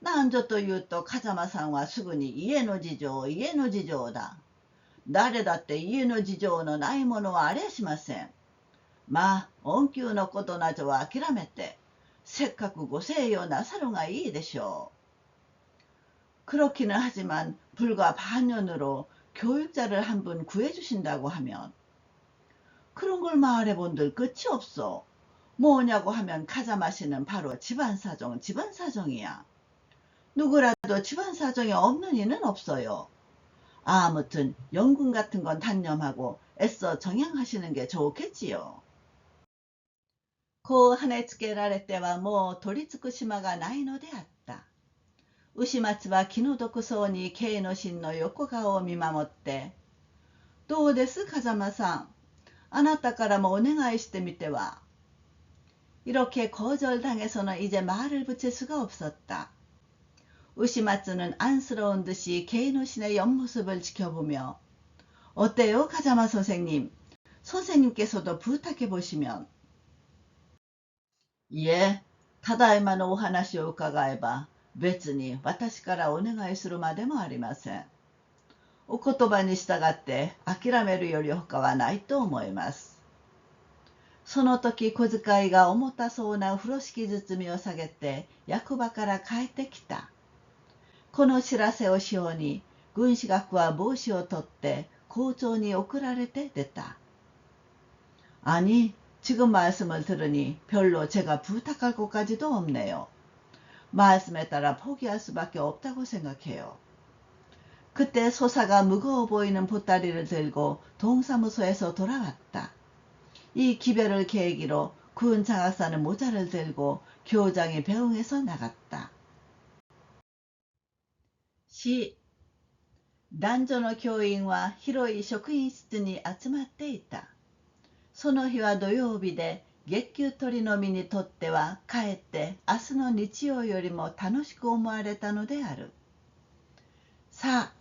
なんぞと言うと風間さんはすぐに家の事情だ。誰だって家の事情のないものはありゃしません。まあ、恩給のことなどは諦めて、せっかくご静養なさるがいいでしょう。그렇기는 하지만 불과 반년으로 교육자를 한 분 구해주신다고 하면 그런 걸 말해본들 끝이 없어. 뭐냐고 하면 카자마 씨는 바로 집안사정이야. 누구라도 집안사정이 없는 이는 없어요. 아무튼 연금 같은 건 단념하고 애써 정양하시는 게 좋겠지요. こう跳ねつけられてはもう取り付く島がないのであった。牛松は気の毒そうに慶の神の横顔を見守って、どうです風間さん。あなたからもお願いしてみては。이렇게 거절당해서는 이제 말을 붙일 수가 없었다. 우시마츠는 안쓰러운 듯이 게이노신의 옆모습을 지켜보며 어때요, 가자마 선생님? 선생님께서도 부탁해 보시면. 예, ただいまのお話を伺えば別に私からお願いするまでもありません。お言葉に従って諦めるより他はないと思います。その時小遣いが重たそうな風呂敷包みを下げて役場から帰ってきた。この知らせをしように軍師学は帽子を取って校長に送られて出た。아니, 지금 말씀을 들으니 별로 제가 부탁할 것까지도 없네요. 말씀에 따라 포기할 수밖에 없다고 생각해요. 그때 소사가 무거워 보이는 보따리를 들고 동사무소에서 돌아왔다. 이 기별을 계기로 군 장학사는 모자를 들고 교장이 배웅해서 나갔다. 시男女の教員は広い職員室に集まっていた。その日は土曜日で、月給取りの身にとってはかえって明日の日曜よりも楽しく思われたのである。さあ、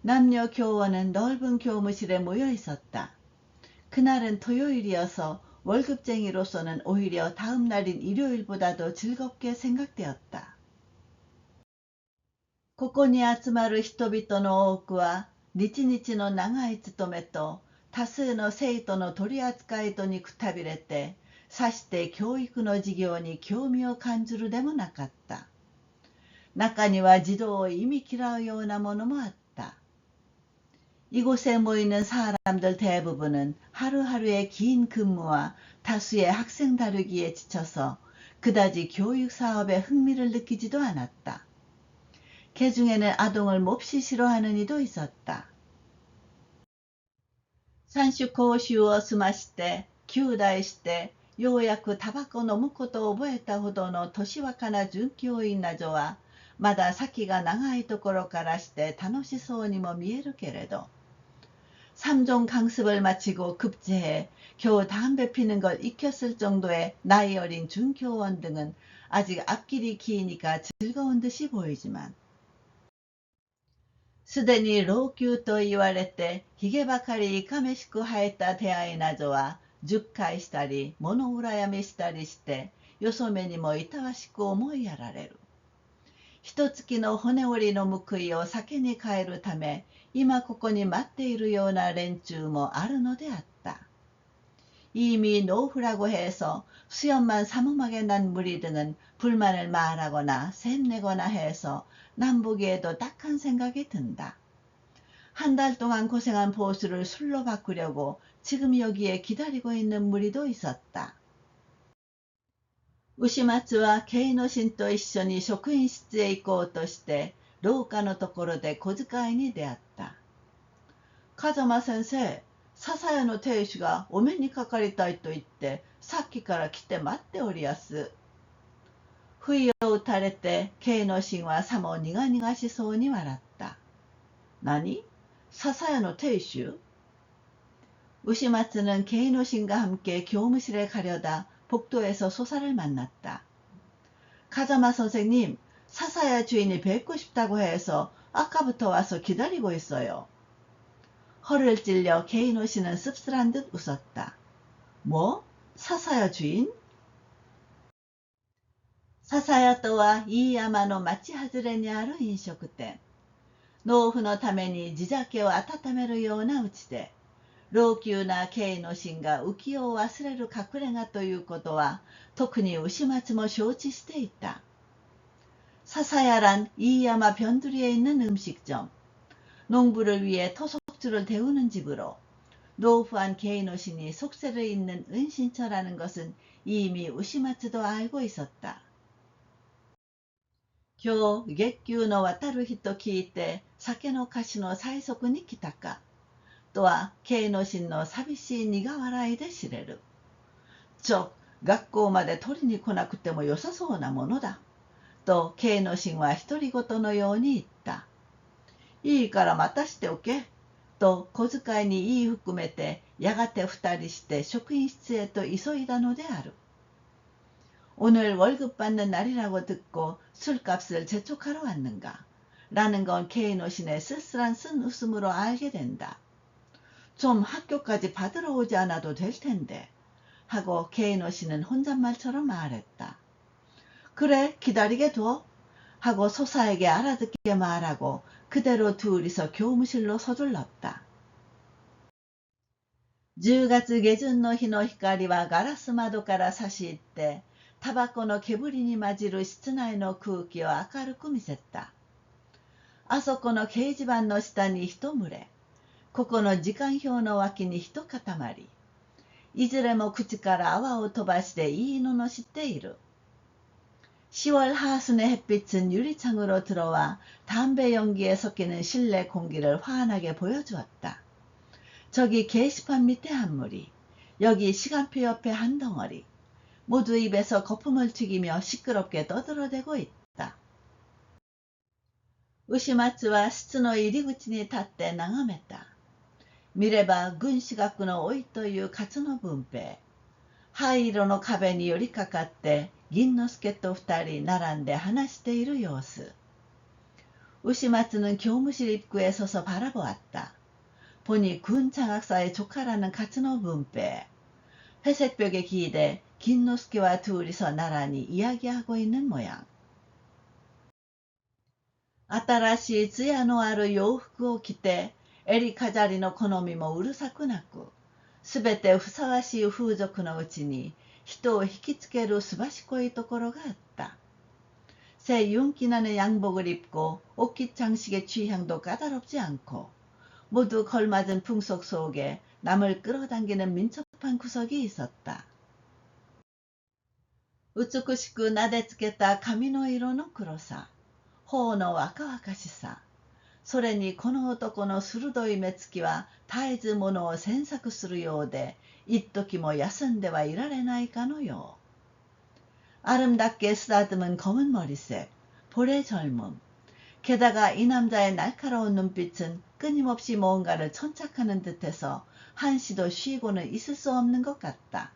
남녀 교원은 넓은 교무실에 모여 있었다. 그날은 토요일이어서 월급쟁이로서는 오히려 다음 날인 일요일보다도 즐겁게 생각되었다. ここに集まる人々の多くは、日々の長い勤めと多数の生徒の取り扱いとにくたびれて、さして教育の授業に興味を感じるでもなかった。中には児童を忌み嫌うようなものもあった。이곳에 모이는 사람들 대부분은 하루하루의 긴 근무와 다수의 학생 다루기에 지쳐서 그다지 교육 사업에 흥미를 느끼지도 않았다. 그 중에는 아동을 몹시 싫어하는 이도 있었다. 3酒酒を済まして9代してようやくタバコ飲むことを覚えたほどの年若な准教員な女はまだ先が長いところからして楽しそうにも見えるけれど 3종 강습을 마치고 급제해 겨우 담배 피는 걸 익혔을 정도의 나이 어린 준교원 등은 아직 앞길이 기니까 즐거운 듯이 보이지만 すでに老朽と言われてひげばかりいかめしく生えた手合いなどは10回したり物羨みしたりしてよそ目にもいたわしく思いやられる。一月の骨折りの報いを酒に変えるため今ここに待っているような連中もあるのであった。이미 노후라고 해서 수염만 삼엄하게 난 무리 등은 불만을 말하거나 샘내거나 해서 남보기에도 딱한 생각이 든다. 한 달 동안 고생한 보수를 술로 바꾸려고 지금 여기에 기다리고 있는 무리도 있었다. 우시마츠와 케이노신と一緒に職員室へ行こうとして廊下のところで小遣いに出会った。風間先生、笹谷の亭主がお目にかかりたいと言ってさっきから来て待っておりやす。不意を打たれて慶の神はさも苦々しそうに笑った。何？笹谷の亭主？우시마츠는 케이노신과 함께 교무실에 가려다 복도에서 소사를 만났다. 가자마 선생님, 사사야 주인이 뵙고 싶다고 해서 아까부터 와서 기다리고 있어요. 허를 찔려 케이노신은 씁쓸한 듯 웃었다. 뭐? 사사야 주인? 사사야とは飯山の町外れにある飲食店。農夫のために地酒を温めるようなうちで、老朽な慶の神が浮世を忘れる隠れ家ということは、特に牛松も承知していた。사사야란 이야마 변두리에 있는 음식점, 농부를 위해 토속주를 데우는 집으로 노후한 게이노신이 속세를 잇는 은신처라는 것은 이미 우시마츠도 알고 있었다. 今日月給の渡る日と聞いて酒の菓子の催促に来たかとは慶の神の寂しい苦笑いで知れる。学校まで取りに来なくてもよさそうなものだ。と慶の神は独り言のように言った。いいから待たしておけ。と小遣いに言い含めてやがて二人して職員室へと急いだのである。오늘 월급 받는 날이라고 듣고 술값을 재촉하러 왔는가? 라는 건 케이노신의 쓸쓸한 쓴웃음으로 알게 된다. 좀 학교까지 받으러 오지 않아도 될 텐데 하고 케이노신은 혼잣말처럼 말했다. 그래 기다리게 둬 하고 소사에게 알아듣게 말하고 그대로 둘이서 교무실로 서둘렀다. 10月下旬の日の光はガラス窓から差し入って、タバコの煙に混じる室内の空気を明るく見せた。あそこの掲示板の下に一群れ、ここの時間表の脇に一塊。いずれも口から泡を飛ばしていいのの知っている。10월 하순의 햇빛은 유리창으로 들어와 담배 연기에 섞이는 실내 공기를 환하게 보여주었다. 저기 게시판 밑에 한 무리, 여기 시간표 옆에 한 덩어리, 모두 입에서 거품을 튀기며 시끄럽게 떠들어대고 있다. 우시마츠와 시츠노 이리구치に立って眺めた。見れば軍師学の老いという勝の文平。灰色の壁に寄りかかって銀之助と二人並んで話している様子。우시마츠는 교무실 입구에 서서 바라보았다. 보니 군 장학사의 조카라는 가츠노 분배. 회색 벽에 기대 긴노스케와 둘이서 나란히 이야기하고 있는 모양. 新しい艶のある洋服を着て、襟飾りの好みもうるさくなく、すべてふさわしい風俗のうちに人を引きつけるすばしこいところがあった。새 윤기 나는 양복을 입고 옷깃 장식의 취향도 까다롭지 않고 모두 걸맞은 풍속 속에 남을 끌어당기는 민첩한 구석이 있었다. 美しくなでつけた髪の色の黒さ、頬の若々しさ、それにこの男の鋭い目つきは絶えずものを詮索するようで、一時も休んではいられないかのよう。 아름답게 쓰다듬은 검은 머리색, 볼의 젊음. 게다가 이 남자의 날카로운 눈빛은 끊임없이 뭔가를 천착하는 듯해서 한시도 쉬고는 있을 수 없는 것 같다.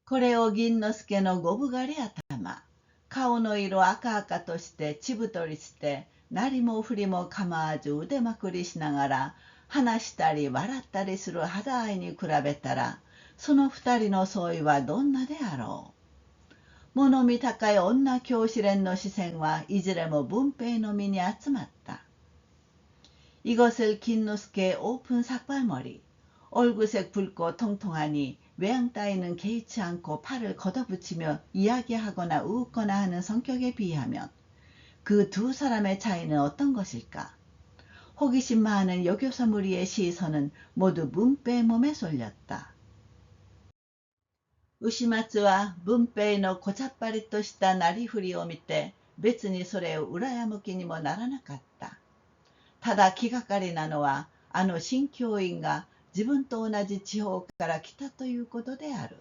これを銀之助のごぶがり頭、顔の色赤々としてちぶとりして、なりもふりも構わず腕まくりしながら、話したり笑ったりする肌合いに比べたら、その二人の相違はどんなであろう。物見高い女教師連の視線はいずれも文平の身に集まった。이것을 긴노스케의 오픈 삭발머리, 얼굴색 붉고 통통하니 외양 따위는 개의치 않고 팔을 걷어붙이며 이야기하거나 웃거나 하는 성격에 비하면 그 두 사람의 차이는 어떤 것일까? 호기심 많은 여교사 무리의 시선은 모두 문배의 몸에 쏠렸다. 牛松は文平のこちゃっぱりとしたなりふりを見て、別にそれを羨む気にもならなかった。ただ気がかりなのは、あの新教員が自分と同じ地方から来たということである。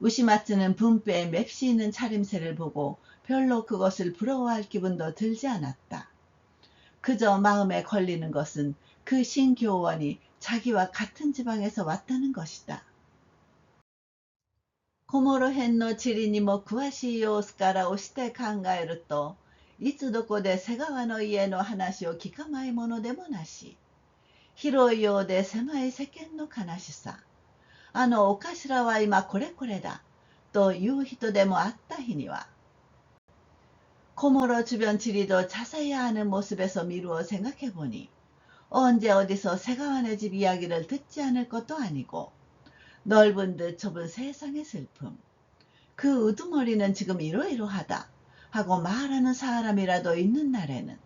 우시마츠는 분배의 맵시 있는 차림새를 보고 별로 그것을 부러워할 기분도 들지 않았다. 그저 마음에 걸리는 것은 그 신교원이 자기와 같은 지방에서 왔다는 것이다. こもる辺の地理にも詳しい様子から押して考えると、いつどこで瀬川の家の話を聞かないものでもなし、広いようで狭い世間の悲しさ、あのお頭は今これこれだ、という人でもあった日には、고모로 주변 지리도 자세히 아는 모습에서 미루어 생각해보니 언제 어디서 세가와네 집 이야기를 듣지 않을 것도 아니고 넓은 듯 좁은 세상의 슬픔. 그 우두머리는 지금 이러이러하다 하고 말하는 사람이라도 있는 날에는.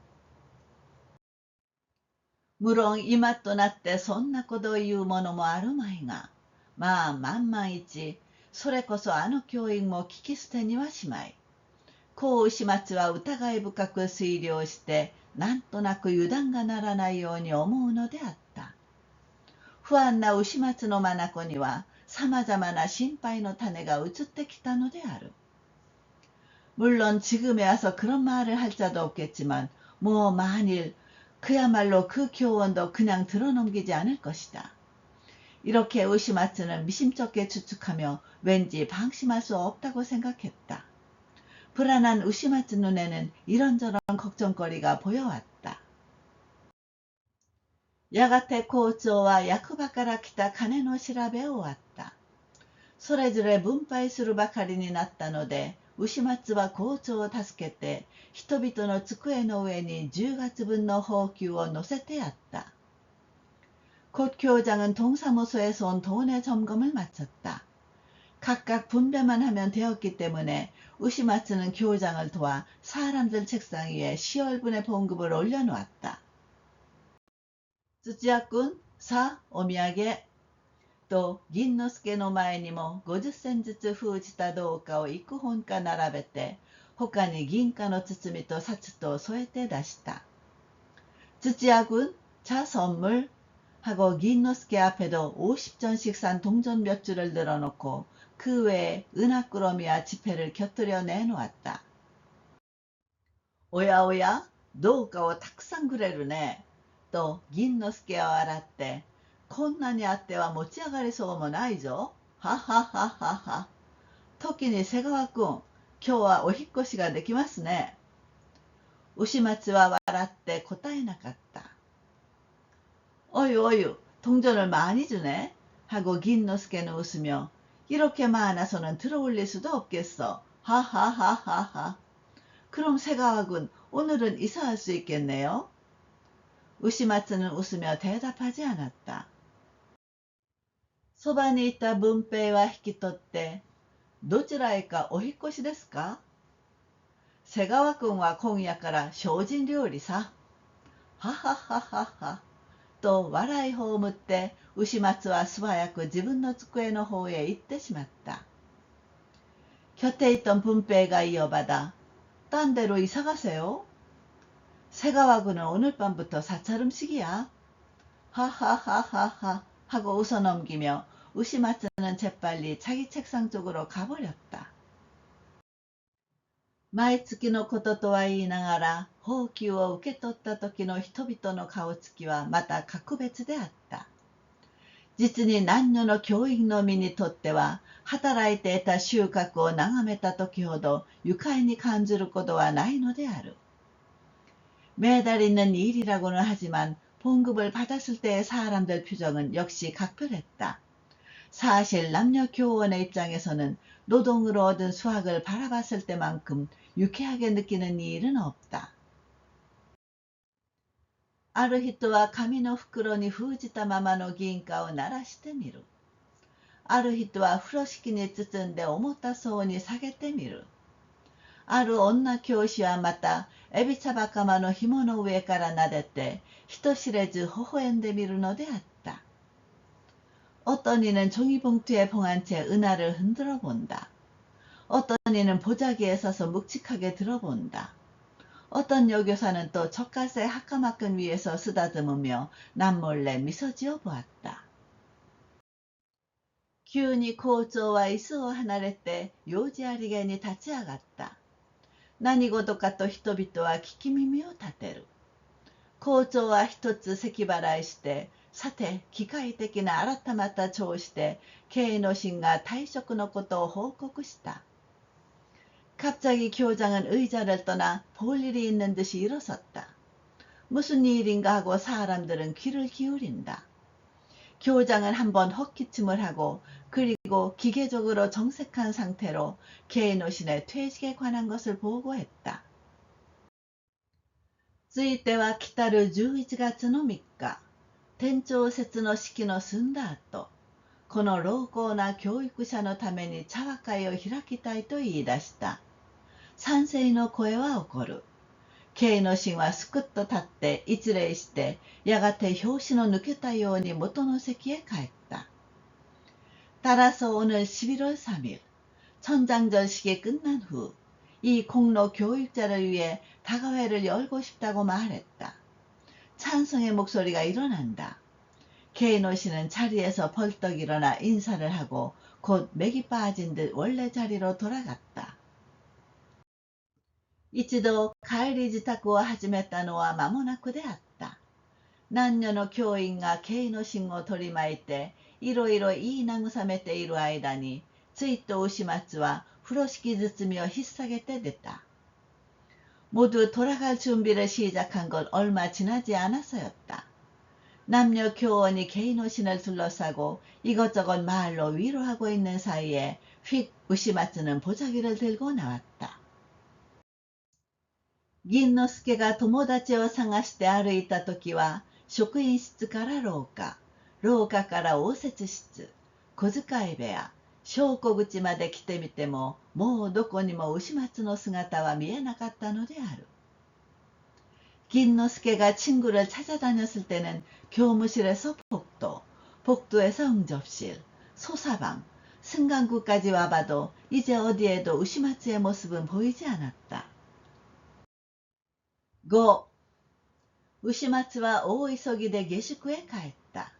무론 이맛도 났대 손나고도 이유모노모 아르마이가 마 만만이지それこそあの教員も聞き捨てにはしまい。こう牛松は疑い深く推量して、なんとなく油断がならないように思うのであった。不安な牛松の眼には、さまざまな心配の種が移ってきたのである。물론 지금에 와서 그런 말을 할 자도 없겠지만, 뭐 만일 그야말로 그 교원도 그냥 들어넘기지 않을 것이다. 이렇게 우시마츠는 미심쩍게 추측하며 왠지 방심할 수 없다고 생각했다. 불안한 우시마츠 눈에는 이런저런 걱정거리가 보여왔다. 야가테校長は役場から来た金の調べを終わった。それぞれ分配するばかりになったので、牛松は校長を助けて、人々の机の上に10月分の俸給を乗せてやった。곧 교장은 동사무소에서 온 돈의 점검을 마쳤다. 각각 분배만 하면 되었기 때문에 우시마츠는 교장을 도와 사람들 책상 위에 10월분의 봉급을 올려놓았다. 쯔찌아꾼, 사, 오미야게. 또銀之助の前にも50銭ずつ封じた銅貨を幾本か並べて、他に銀貨の包みと札と添えて出した。쯔찌아군, 자 선물. 하고銀之助 앞에도 50전씩 산 동전 몇 줄을 늘어놓고 그 외에 은하꾸러미와 지폐를 곁들여 내놓았다. 오야오야, 銅貨をたくさんくれるね。と銀之助は笑って、こんなにあっては持ち上がりそうもないぞ。ははははは。時に瀬川くん、今日はお引っ越しができますね。牛松は笑って答えなかった。어휴, 동전을 많이 주네. 하고銀之助는 웃으며 이렇게 많아서는 들어올릴 수도 없겠어. 하하하하하. 그럼 세가와군, 오늘은 이사할 수 있겠네요. 우시마츠는 웃으며 대답하지 않았다. 소반이 있다 문페이와 히키토tte, どちらへかお引っ越しですか？瀬川君は今夜から精進料理さ。ははははは。と笑い葬って、牛松は素早く自分の机の方へ行ってしまった。곁에 있던 분배가 이어받아, 딴 데로 이사 가세요. 새가와군은 오늘 밤부터 사찰 음식이야. 하하하하하 하고 웃어넘기며 우시마츠는 재빨리 자기 책상 쪽으로 가버렸다. 毎月のこととは言いながら、俸給を受け取った時の人々の顔つきはまた格別であった。実に男女の教員の身にとっては、働いて得た収穫を眺めた時ほど愉快に感じることはないのである。매달 있는 일이라고는 하지만 봉급을 받았을 때의 사람들 표정은 역시 각별했다. 사실 남녀 교원의 입장에서는 노동으로 얻은 수확을 바라봤을 때만큼 유쾌하게 느끼는 일은 없다. ある人は紙の袋に封じたままの銀貨を鳴らしてみる。ある人は風呂敷に包んで重たそうに下げてみる。ある女教師はまた、エビ茶バカマの紐の上から撫でて、人知れず微笑んでみるのであった。어떤 이는 종이봉투에 봉한 채 은하를 흔들어 본다. 어떤 이는 보자기에 서서 묵직하게 들어본다. 어떤 여교사는 또 젓갓의 하카마끈 위에서 쓰다듬으며 남몰래 미소 지어 보았다. 急に校長は椅子を離れて用事ありげに立ち上がった。何事かと人々は聞き耳を立てる。校長は一つ咳払いして、さて機械的な改まった調子で経営の臣が退職のことを報告した。갑자기 교장은 의자를 떠나 볼 일이 있는 듯이 일어섰다. 무슨 일인가 하고 사람들은 귀를 기울인다. 교장은 한번 헛기침을 하고 그리고 기계적으로 정색한 상태로 개노신의 퇴직에 관한 것을 보고했다. ついては来たる11月の3日、店長節の式の済んだ後、この老厚な教育者のために茶話会を開きたいと言い出した。賛成の声は起こる。慶の臣はすくっと立って一礼して、やがて拍子の抜けたように元の席へ帰った。따라서 오늘 11월 3일, 천장절식이 끝난 후, 이 공로 교육자를 위해 다가회를 열고 싶다고 말했다. 찬성의 목소리가 일어난다. 케이노 씨는 자리에서 벌떡 일어나 인사를 하고 곧 맥이 빠진 듯 원래 자리로 돌아갔다. 一度帰り支度を始めたのは間もなくであった。男女の教員がケイの芯を取り巻いていろいろ言い慰めている間に、ついと牛松は風呂敷包みを引っ提げて出た。모두 돌아갈 준비를 시작한 건 얼마 지나지 않아서였다. 남녀 교원이 개인호신을 둘러싸고 이것저것 말로 위로하고 있는 사이에 휙 우시마츠는 보자기를 들고 나왔다. 銀之助が友達を探して歩いた時は、職員室から廊下、廊下から応接室、小遣い部屋、昇降口まで来てみても、もうどこにも牛松の姿は見えなかったのである。銀之助が친구를 찾아다녔을 때는 교무실에서 복도, 복도에서 응접실, 소사방, 승강구까지 와봐도 이제 어디에도 우시마츠의 모습은 보이지 않았다. 5. 牛松は大急ぎで下宿へ帰った。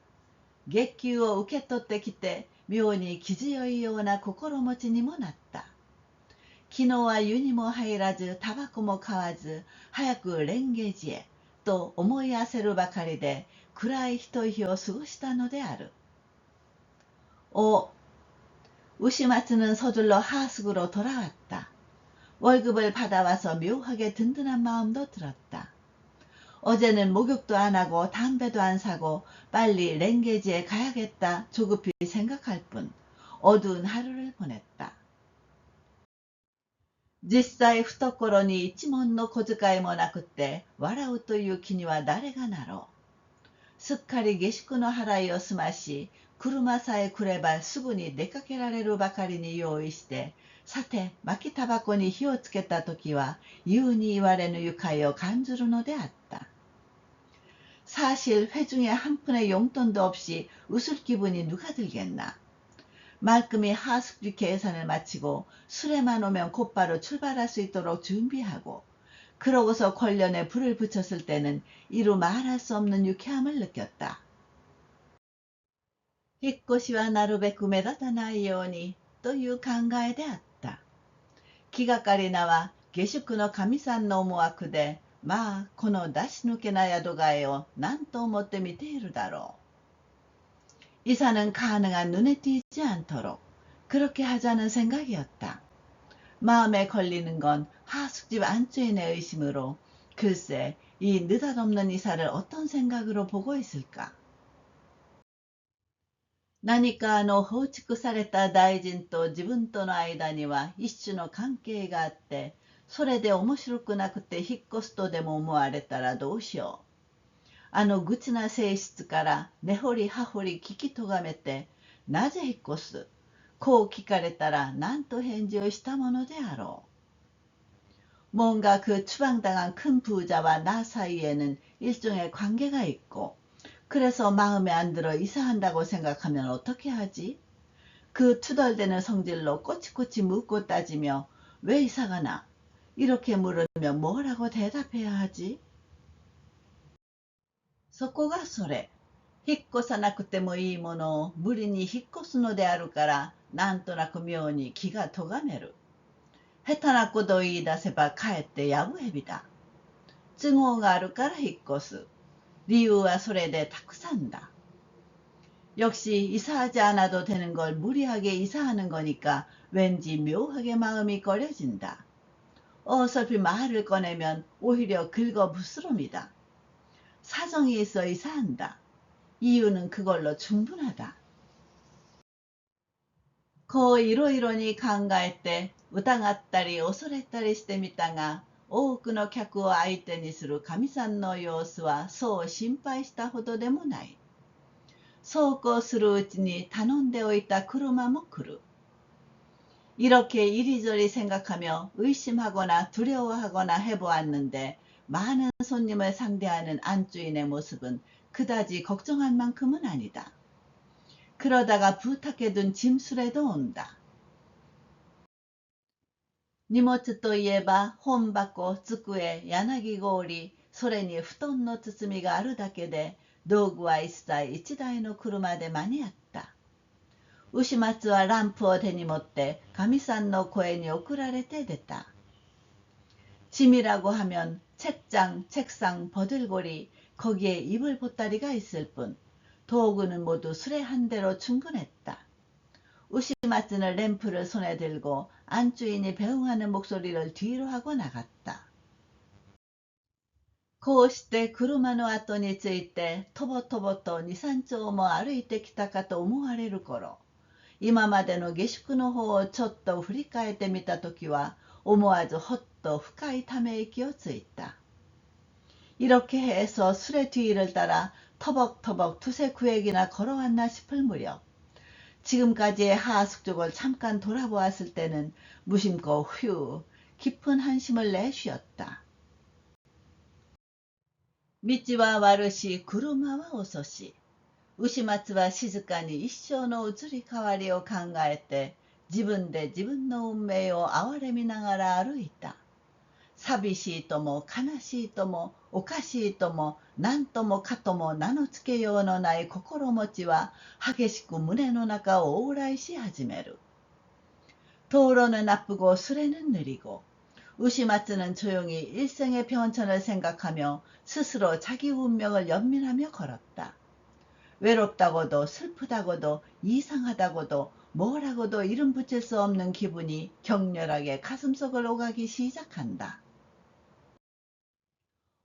月給を受け取ってきて、妙に気強いような心持ちにもなった。昨日は湯にも入らず、タバコも買わず、早く蓮華寺へ、と思い焦るばかりで、暗い一日を過ごしたのである。5. 우시마츠는 서둘러 하숙으로 돌아왔다. 월급을 받아와서 묘하게 든든한 마음도 들었다. 어제는 목욕도 안 하고 담배도 안 사고 빨리 랭게지에 가야겠다 조급히 생각할 뿐 어두운 하루를 보냈다. 実際懐に一文の小遣いもなくって笑うという気には誰がなろう。すっかり下宿の払いを済まし、車さえ来ればすぐに出かけられるばかりに用意して、さて巻きタバコに火をつけた時は言うに言われぬ愉快を感じるのであった。사실 회중에 한 푼의 용돈도 없이 웃을 기분이 누가 들겠나. 말끔히 하숙비 계산을 마치고 술에만 오면 곧바로 출발할 수 있도록 준비하고 그러고서 권련에 불을 붙였을 때는 이루 말할 수 없는 유쾌함을 느꼈다. 引っ越しはなるべく目立たないようにという考えであった。気がかりなは下宿のかみさんの思惑で、まあこの出し抜けな宿替えを何と思って見ているだろう。 이사는 가능한 눈에 띄지 않도록 그렇게 하자는 생각이었다. 마음에 걸리는 건 하숙집 안주인의 의심으로 글쎄 이 느닷없는 이사를 어떤 생각으로 보고 있을까. 何か放逐された大臣と自分との間には一種の関係があって、それで面白くなくて引っ越すとでも思われたらどうしよう。あの愚痴な性質から根掘り葉掘り聞きとがめて、なぜ引っ越す？こう聞かれたら何と返事をしたものであろう。뭔가 그 추방당한 큰 부자와 나 사이에는 일종의 관계가 있고, 그래서 마음에 안 들어 이사한다고 생각하면 어떻게 하지? 그 투덜대는 성질로 꼬치꼬치 묻고 따지며 왜 이사가 나? 이렇게 물으면 뭐라고 대답해야 하지? そこがそれ。引っ越さなくてもいいものを無理に引っ越すのであるから、なんとなく妙に気がとがめる。下手なことを言い出せばかえってやぶへびだ。都合があるから引っ越す。理由はそれでたくさんだ。 역시 이사하지 않아도 되는 걸 무리하게 이사하는 거니까 왠지 묘하게 마음이 꺼려진다. 어설피 말을 꺼내면 오히려 긁어부스럼이다. 사정이 있어 이사한다. 이유는 그걸로 충분하다. こういろいろに考えて疑ったり恐れたりしてみたが、多くの客を相手にするかみさんの様子はそう心配したほどでもない。そうこうするうちに頼んでおいた車も来る。 이렇게 이리저리 생각하며 의심하거나 두려워하거나 해보았는데 많은 손님을 상대하는 안주인의 모습은 그다지 걱정할 만큼은 아니다. 그러다가 부탁해둔 짐수레도 온다. 荷物といえば本箱、机、柳氷、それに布団の包みがあるだけで道具は一切一台の車で間に合った。牛松はランプを手に持ってかみさんの声に送られて出た。 짐이라고 하면 책장, 책상, 버들고리, 거기에 이불 보따리가 있을 뿐 도구는 모두 수레 한 대로 충분했다. 우시마츠는 램프를 손에 들고 안주인이 배웅하는 목소리를 뒤로 하고 나갔다. こうして車の後についてとぼとぼと2、3丁も歩いてきたかと思われる頃、今までの下宿の方をちょっと振り返ってみたときは、思わずほっと深いため息をついた。이렇게 해서 술의 뒤를 따라 터벅터벅 두세 구획이나 걸어왔나 싶을 무렵, 지금까지의 하숙족을 잠깐 돌아보았을 때는 무심코 휴 깊은 한심을 내쉬었다. 미찌와 와르시 구루마와 오소시, 우시마츠와 시즈카니 이쇼의移り変わりを考えて自分で自分の運命を哀れみながら歩いた。寂しいとも悲しいともおかしいとも何ともかとも名の付けようのない心持ちは激しく胸の中を往来し始める。도로는 나쁘고 수레는 느리고 우시마츠는 조용히 일생의 변천을 생각하며 스스로 자기 운명을 연민하며 걸었다. 외롭다고도 슬프다고도 이상하다고도 뭐라고도 이름 붙일 수 없는 기분이 격렬하게 가슴속을 오가기 시작한다.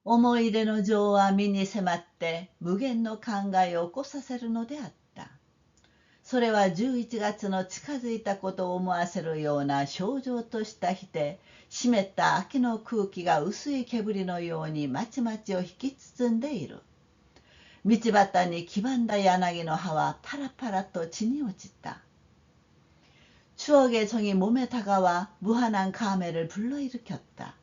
思い出の情は身に迫って無限の考えを起こさせるのであった。それは11月の近づいたことを思わせるような焦々とした日で、湿った秋の空気が薄い煙のようにまちまちを引き包んでいる。道端に黄ばんだ柳の葉はパラパラと地に落ちた。추억의 정이 몸에 다가와 무한한 감회를 불러일으켰다.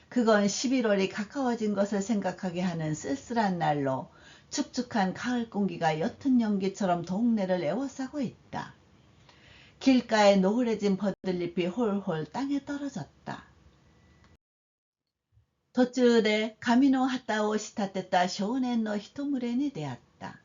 그건 11월이 가까워진 것을 생각하게 하는 쓸쓸한 날로 축축한 가을 공기가 옅은 연기처럼 동네를 에워싸고 있다. 길가에 노을해진 버들잎이 홀홀 땅에 떨어졌다. 途中で髪の旗を仕立てた 少年の一群れに出会った。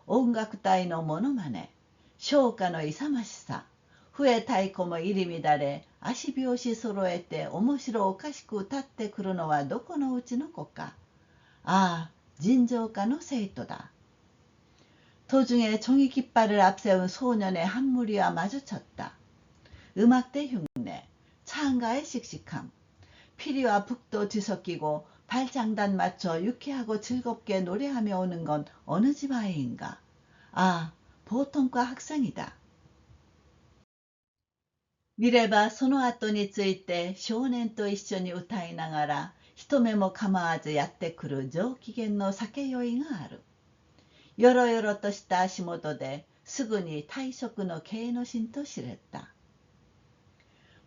音楽隊のモノマネ、唱歌の勇ましさ、笛太鼓も入り乱れ、足拍子揃えて面白おかしく歌ってくるのはどこのうちの子か。ああ、尋常科の生徒だ。도중에 종이 깃발을 앞세운 소년의 한 무리와 마주쳤다. 음악대 흉내, 차한가의 씩씩함, 피리와 북도 뒤섞이고 발장단 맞춰 유쾌하고 즐겁게 노래하며 오는 건 어느 집 아이인가. 아, 보통과 학생이다. 見ればその後について少年と一緒に歌いながら一目も構わずやってくる上機嫌の酒酔いがある。よろよろとした足元ですぐに退職の芸能人と知れた。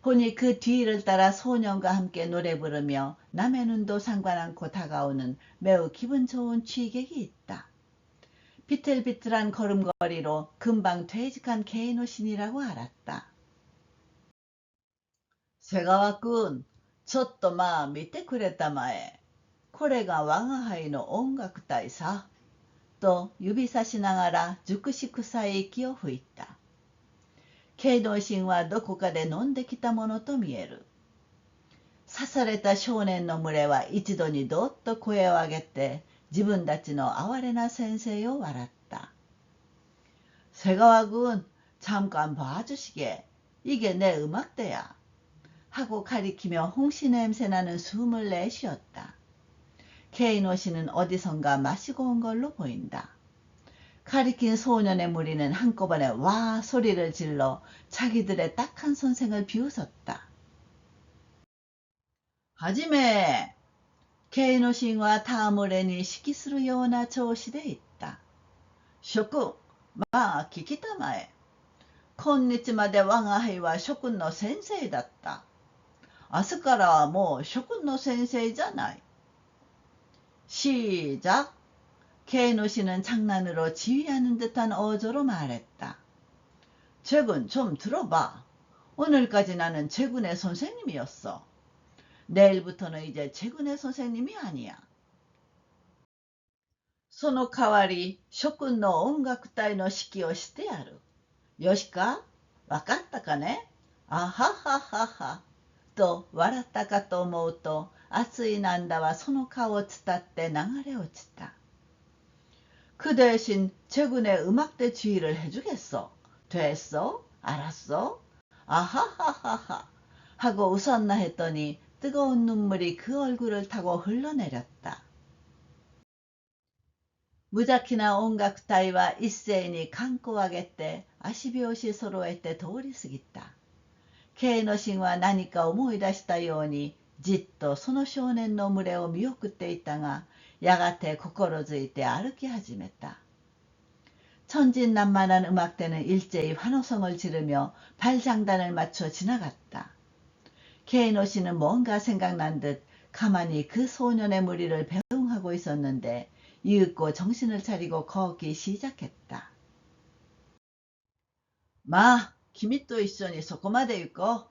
보니 그 뒤를 따라 소년과 함께 노래 부르며 남의 눈도 상관 않고 다가오는 매우 기분 좋은 취객이 있다. 비틀비틀한 걸음걸이로 금방 퇴직한芸能신이라고 알았다. 瀬川くん、ちょっと見てくれたまえ。これが我が輩の音楽隊さ。と指さしながら熟し臭い息を吹いた。芸能人はどこかで飲んできたものと見える。刺された少年の群れは一度にどっと声を上げて自分たちの哀れな先生を笑った。瀬川君、잠깐 봐주시게. 이게 내 음악대야. 하고 가리키며 홍시 냄새나는 숨을 내쉬었다. 케이노 씨는 어디선가 마시고 온 걸로 보인다. 가리킨 소년의 무리는 한꺼번에 와 소리를 질러 자기들의 딱한 선생을 비웃었다. 하지메! 케이노 씨와 다음을 애니 시키스루 요나 조시대 있다. 쇼군, 기키타마에. 콘니치마데 왕아하이와 쇼군노 센세이다った. 明日からはもう諸君の先生じゃない。시작. 케이노 씨는 장난으로 지휘하는 듯한 어조로 말했다. 최군 좀 들어봐. 오늘까지 나는 최군의 선생님이었어. 내일부터는 이제 최군의 선생님이 아니야. その代わり諸君の音楽隊の指揮をしてやる。よしか？わかったかね？あはははは。と笑ったかと思うと熱い涙はその顔を伝って流れ落ちた。그 대신 최군의 음악대 지휘를 해주겠어. 됐어? 알았어? 아하하하하 하고 웃었나 했더니 뜨거운 눈물이 그 얼굴을 타고 흘러내렸다. 무작위나 온갖二人は一斉に観光を上げて足拍子揃えて通り過ぎた。Kの神は何か思い出したようにじっとその少年の群れを見送っていたが、やがて心づいて歩き始めた。천진난만한 음악대는 일제히 환호성을 지르며 발장단을 맞춰 지나갔다. 케이노 씨는 뭔가 생각난 듯 가만히 그 소년의 무리를 배웅하고 있었는데 이윽고 정신을 차리고 걷기 시작했다. 마,君と一緒にそこまで行こう。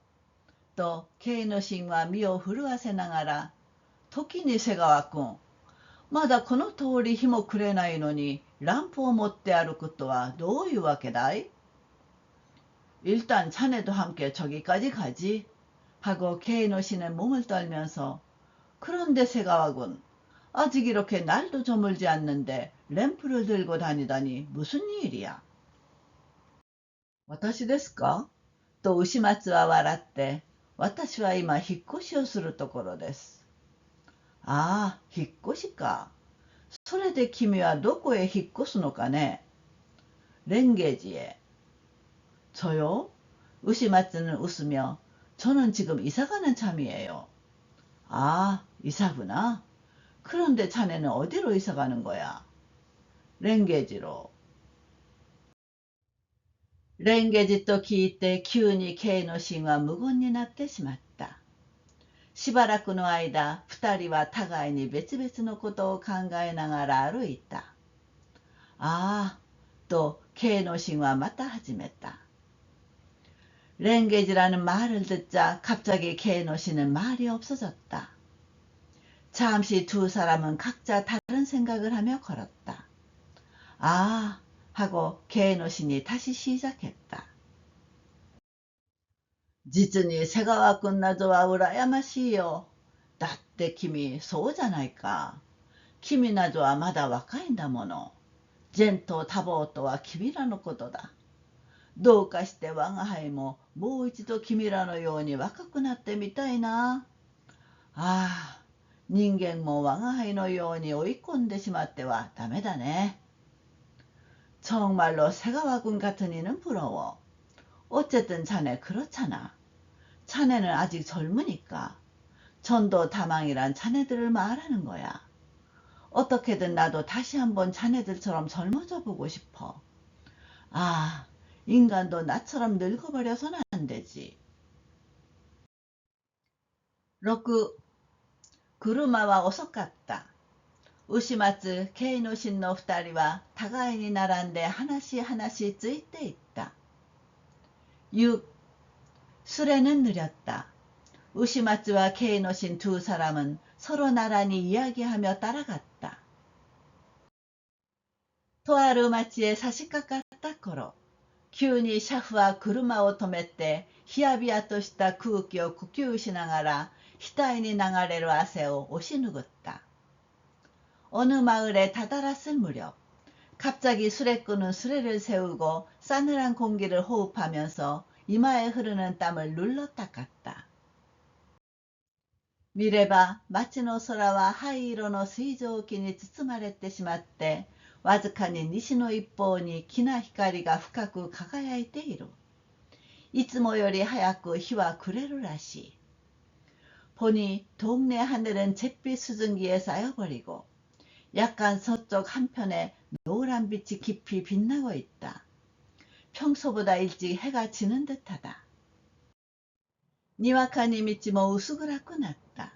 と、Kの神は身を震わせながら、時に瀬川君、まだこの通り日も暮れないのにランプを持って歩くとはどういうわけだい？ 일단 자네도 함께 저기까지 가지. 하고 K의 씨는 몸을 떨면서 그런데 세가와군, 아직 이렇게 날도 저물지 않는데 램프를 들고 다니다니 무슨 일이야? 私ですかと牛松は笑って、私は今引っ越しをするところです。ああ、引っ越しか。それで君はどこへ引っ越すのかね。랭게지에. 저요? 우시마츠는 웃으며 저는 지금 이사가는 참이에요. 아, 이사구나. 그런데 자네는 어디로 이사가는 거야? 랭게지로. 랭게지と聞いて急にKの神は無言になってしまった。しばらくの間、二人は互いに別々のことを考えながら歩いた。ああ、또 Kの神はまた始めた。랭게지라는 말을 듣자 갑자기 Kの神은 말이 없어졌다. 잠시 두 사람은 각자 다른 생각을 하며 걸었다. 아, 하고 Kの神이 다시 시작했다. 実に瀬川君などは羨ましいよ。だって君、そうじゃないか。君などはまだ若いんだもの。ジェンと多忙とは君らのことだ。どうかして我が輩ももう一度君らのように若くなってみたいな。ああ、人間も我が輩のように追い込んでしまってはダメだね。정말로 새가와군 같은 이는 부러워. 어쨌든 자네 그렇잖아. 자네는 아직 젊으니까. 전도 다망이란 자네들을 말하는 거야. 어떻게든 나도 다시 한번 자네들처럼 젊어져 보고 싶어. 아, 인간도 나처럼 늙어버려서는 안 되지. 6. 車は遅かった。牛松、Kの神の二人は互いに並んで話しついていった。6. 수레는 느렸다. 우시마츠와 Kの神두 사람은 서로 나란히 이야기하며 따라갔다.とある町へ差し掛かった頃、急に車夫は車を止めて、ヒヤビヤとした空気を呼吸しながら、額に流れる汗を押し拭った。어느 마을에 다다랐을 무렵, 갑자기 수레꾼은 수레를 세우고 싸늘한 공기를 호흡하면서 이마에 흐르는 땀을 눌러 닦았다. 미래봐, 마치の空は灰色の水蒸気に包まれてしまって、わずかに西の一方にきな光が深く輝いている。いつもより早く日は暮れるらしい。보니 동네 하늘은 잿빛 수증기에 쌓여버리고 약간 서쪽 한편에 노란 빛이 깊이 빛나고 있다. 평소보다 일찍 해가 지는 듯하다. にわかに道も薄暗くなった。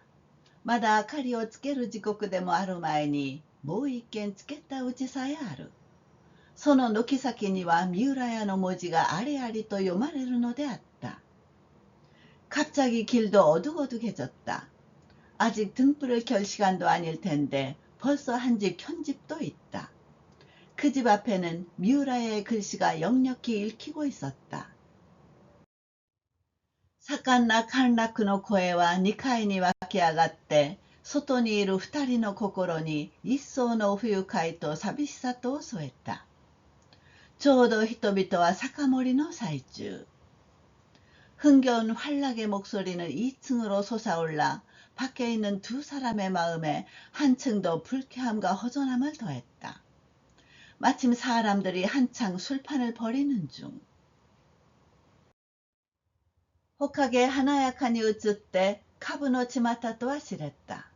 まだ明かりをつける時刻でもある前に、もう一軒つけたうちさえある。その軒先には三浦屋の文字がありありと読まれるのであった。갑자기 길도 어둑어둑해졌다. 아직 등불을 켤 시간도 아닐 텐데 벌써 한 집 켠집도 있다. 그 집 앞에는 미우라의 글씨가 역력히 읽히고 있었다. 盛んな歓楽の声は2階に湧き上がって、外にいる2人の心に一層の不愉快と寂しさとを添えた。ちょうど人々は酒盛りの最中。 흥겨운 환락의 목소리는 2층으로 솟아올라 밖에 있는 두 사람의 마음에 한층 더 불쾌함과 허전함을 더했다. 마침 사람들이 한창 술판을 벌이는 중. 혹하게 하나야카니 으쯔때 카부노 치마타とは知れた。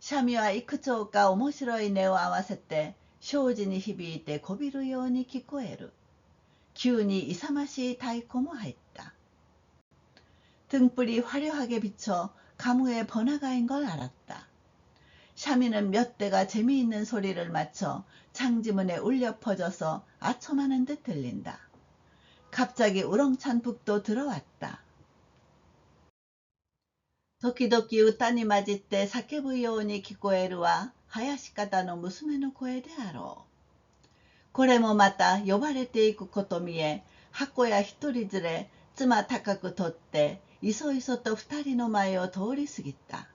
三味はいくつか面白い音を合わせて障子に響いてこびるように聞こえる。急に勇ましい太鼓も入った。등불이 화려하게 비쳐 가무의 번화가인 걸 알았다. 샤미는 몇 대가 재미있는 소리를 맞춰 창지문에 울려 퍼져서 아첨하는 듯 들린다. 갑자기 우렁찬 북도 들어왔다. 도끼도끼 우타니 마지때 사케부 요온이 기코에루와 하야시카다の 娘の声であろう。これもまた呼ばれていくこと見え、箱や一人連れ、妻高く取って、いそいそと二人の前を通り過ぎた。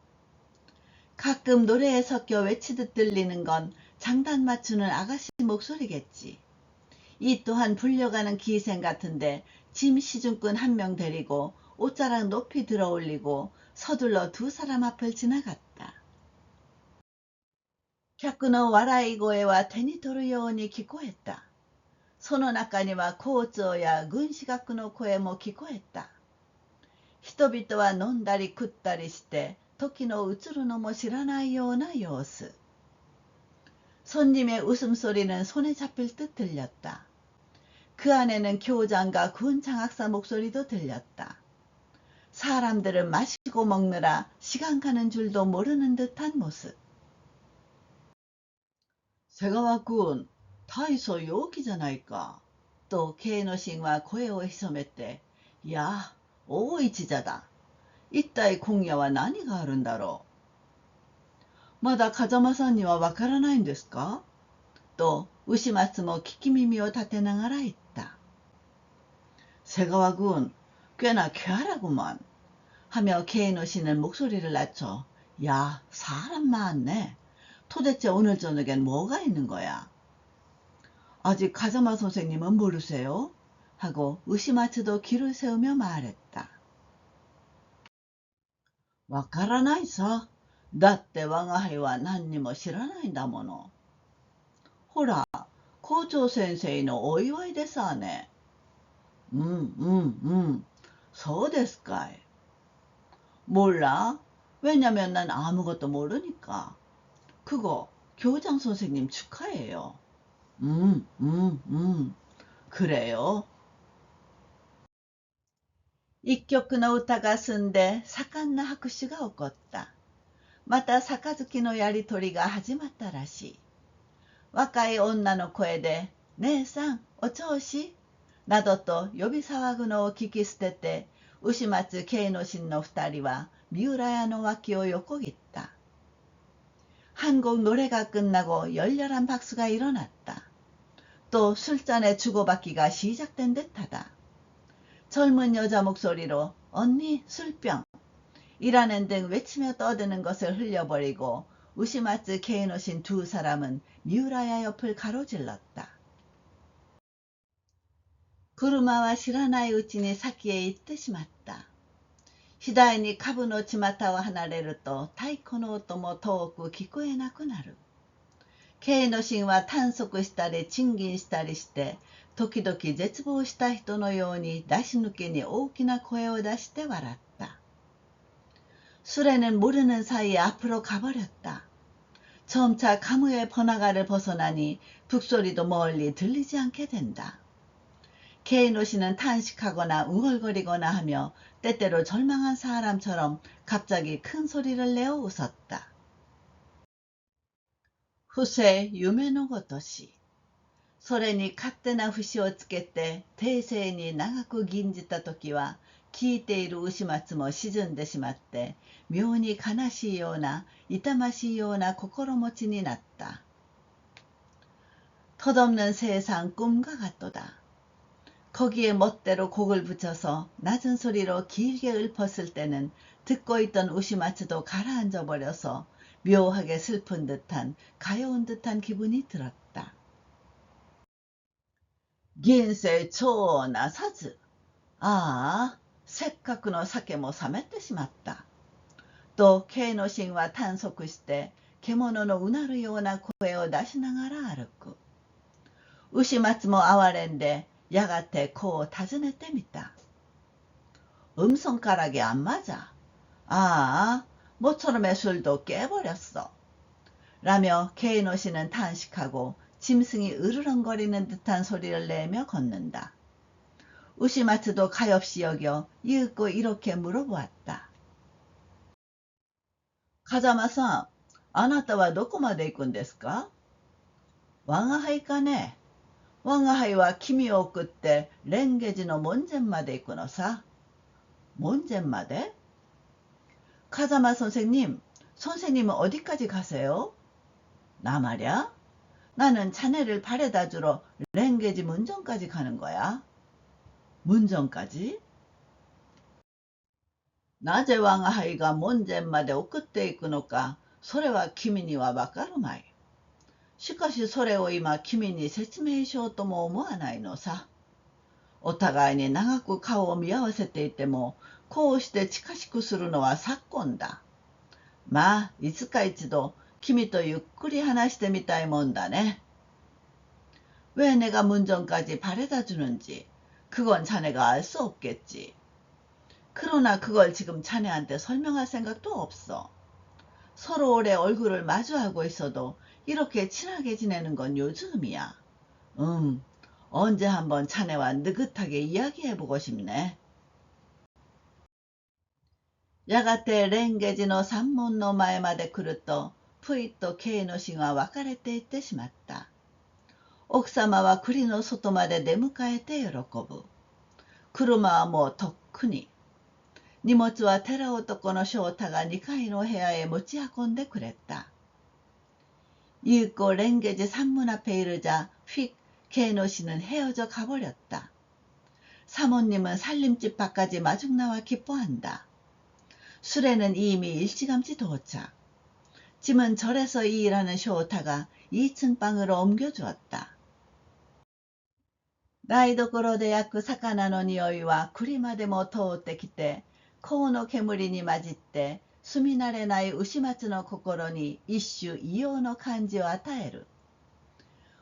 가끔 노래에 섞여 외치듯 들리는 건 장단 맞추는 아가씨 목소리겠지. 이 또한 불려가는 기생 같은데 짐 시중꾼 한 명 데리고 옷자락 높이 들어올리고 서둘러 두 사람 앞을 지나갔다. 客の笑い声は手に取るように聞こえた。その中には校長や軍師学の声も聞こえた。人々は飲んだり食ったりして時の移るのも知らないような様子。손님의 웃음소리는 손에 잡힐 듯 들렸다. 그 안에는 교장과 군 장학사 목소리도 들렸다. 사람들은 마시고 먹느라 시간 가는 줄도 모르는 듯한 모습. 瀬川君、大層陽気じゃないか。と、慶之進は声を潜めて、いや、大一座だ。一体今夜は何があるんだろう。まだ風間さんにはわからないんですかと、牛松も聞き耳を立てながら言った。瀬川君、꽤나 쾌활하구만. 하며 케이노씨는 목소리를 낮춰, 야, 사람 많네. 도대체 오늘 저녁엔 뭐가 있는 거야? 아직 가자마 선생님은 모르세요? 하고 으시마츠도 귀를 세우며 말했다. わからないさ。だって我が輩は何にも知らないんだもの。ほら、校長先生のお祝いでさね。そうですかい。몰라. 왜냐면 난 아무것도 모르니까. 그거 교장 선생님 축하해요. 그래요. 一曲の歌が済んで盛んな拍手が起こった。また杯のやりとりが始まったらしい。若い女の声で、姉さん、お調子などと呼び騒ぐのを聞き捨てて、牛松慶之進の二人は三浦屋の脇を横切った。한 곡 노래가 끝나고 열렬한 박수가 일어났다. 또 술잔의 주고받기가 시작된 듯하다. 젊은 여자 목소리로 언니 술병 이라는 등 외치며 떠드는 것을 흘려버리고 우시마츠 케이노신 두 사람은 미우라야 옆을 가로질렀다. 구르마와 시라나이 우치니 사키에 이tte 시마tta. 次第に株の巷を離れると太鼓の音も遠く聞こえなくなる。慶之進は短足したり賃金したりして時々絶望した人のように出し抜けに大きな声を出して笑った。수레는 모르는 사이에 앞으로 가버렸다. 점차 가무의 번화가를 벗어나니 북소리도 멀리 들리지 않게 된다. 케이노씨는 탄식하거나 웅얼거리거나 하며 때때로 절망한 사람처럼 갑자기 큰 소리를 내어 웃었다. 후세 유메노 고토시. それに勝手な節をつけて訂正に長く吟じた時は聞いている牛松も沈んでしまって妙に悲しいような痛ましいような心持ちになった。덧없는 세상 꿈과 같도다. 거기에 멋대로 곡을 붙여서 낮은 소리로 길게 읊었을 때는 듣고 있던 우시마츠도 가라앉아 버려서 묘하게 슬픈 듯한 가여운 듯한 기분이 들었다. 긴세 초나사즈. 아, せっかくの酒も冷めてしまった。と、Kの神は探索して、獣のうなるような声を出しながら歩く。牛松も哀れんで、やがてこう尋ねてみた。손가락이 안 맞아. 아, 모처럼의 술도 깨버렸어. 라며 케이노 씨는 탄식하고 짐승이 으르렁거리는 듯한 소리를 내며 걷는다. 우시마츠도 가엾이 여겨 이윽고 이렇게 물어보았다. 가자마사, あなたはどこまで行くんですか? 我が輩かね。我が輩は君を送って蓮華寺の門前まで行くのさ。門前まで? 가자마 선생님, 선생님은 어디까지 가세요? 나 말야? 나는 자네를 바래다 주러 랭게지 문전까지 가는 거야. 문전까지? 나제 왕아하이가門前まで 送っていくのか、それは君にはわかるまい。しかしそれを今君に説明しようとも思わないのさ。お互いに長く顔を見合わせていても、こうして近しくするのは昨今だ。まあ、いつか一度、君とゆっくり話してみたいもんだね。왜 내가 문전까지 바래다 주는지, 그건 자네가 알 수 없겠지. 그러나 그걸 지금 자네한테 설명할 생각도 없어. 서로 오래 얼굴을 마주하고 있어도 이렇게 친하게 지내는 건 요즘이야. 언제 한번 자네와 느긋하게 이야기해보고 싶네. やがて蓮華寺の山門の前まで来ると、ぷいっとKの神は別れていってしまった。奥様は栗の外まで出迎えて喜ぶ。車はもうとっくに。荷物は寺男の翔太が2階の部屋へ持ち運んでくれた。이윽고蓮華寺山門 앞에 이르자 휙 Kの神은 헤어져 가버렸다. 사모님은 살림집 밖까지 마중 나와 기뻐한다. 술에는 이미 일찌감치 도착. 짐은 절에서 일하는 쇼타가 2층 방으로 옮겨주었다. 台所で焼く魚の匂いは栗までも通ってきて、香の煙に混じって住み慣れない牛松の心に一種異様の感じを与える。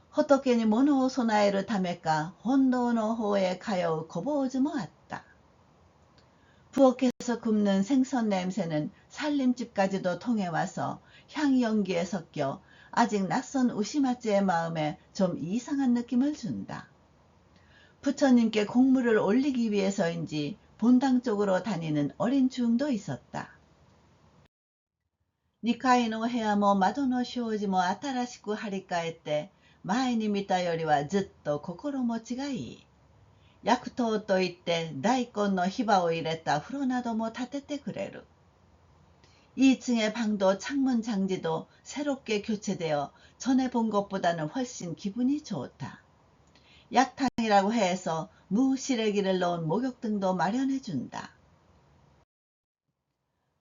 仏に物を供えるためか本堂の方へ通う小坊主もあった。부엌에서 굽는 생선 냄새는 살림집까지도 통해와서 향연기에 섞여 아직 낯선 우시마츠의 마음에 좀 이상한 느낌을 준다. 부처님께 공물을 올리기 위해서인지 본당 쪽으로 다니는 어린 중도 있었다. 2階の部屋も窓の障子も新しく張り替えて、前に見たよりはずっと心持ちがいい。薬湯といって大根のヒバを入れた風呂なども建ててくれる。2층의 방도 창문 장지도 새롭게 교체되어 전에 본 것보다는 훨씬 기분이 좋다. 약탕이라고 해서 무시래기를 넣은 목욕등도 마련해준다.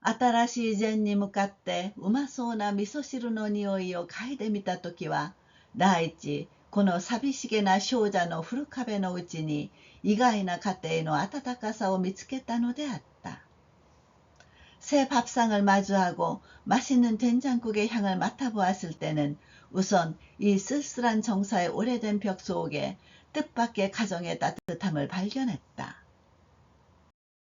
新しい禅に向かってうまそうな味噌汁の匂いを嗅いでみたときは、第一、この寂しげな少女の古壁のうちに意外な家庭の温かさを見つけたのであった。새 밥상을 마주하고 맛있는 된장국의 향을 맡아보았을 때는 우선 이 쓸쓸한 정사의 오래된 벽 속에 뜻밖의 가정의 따뜻함을 발견했다.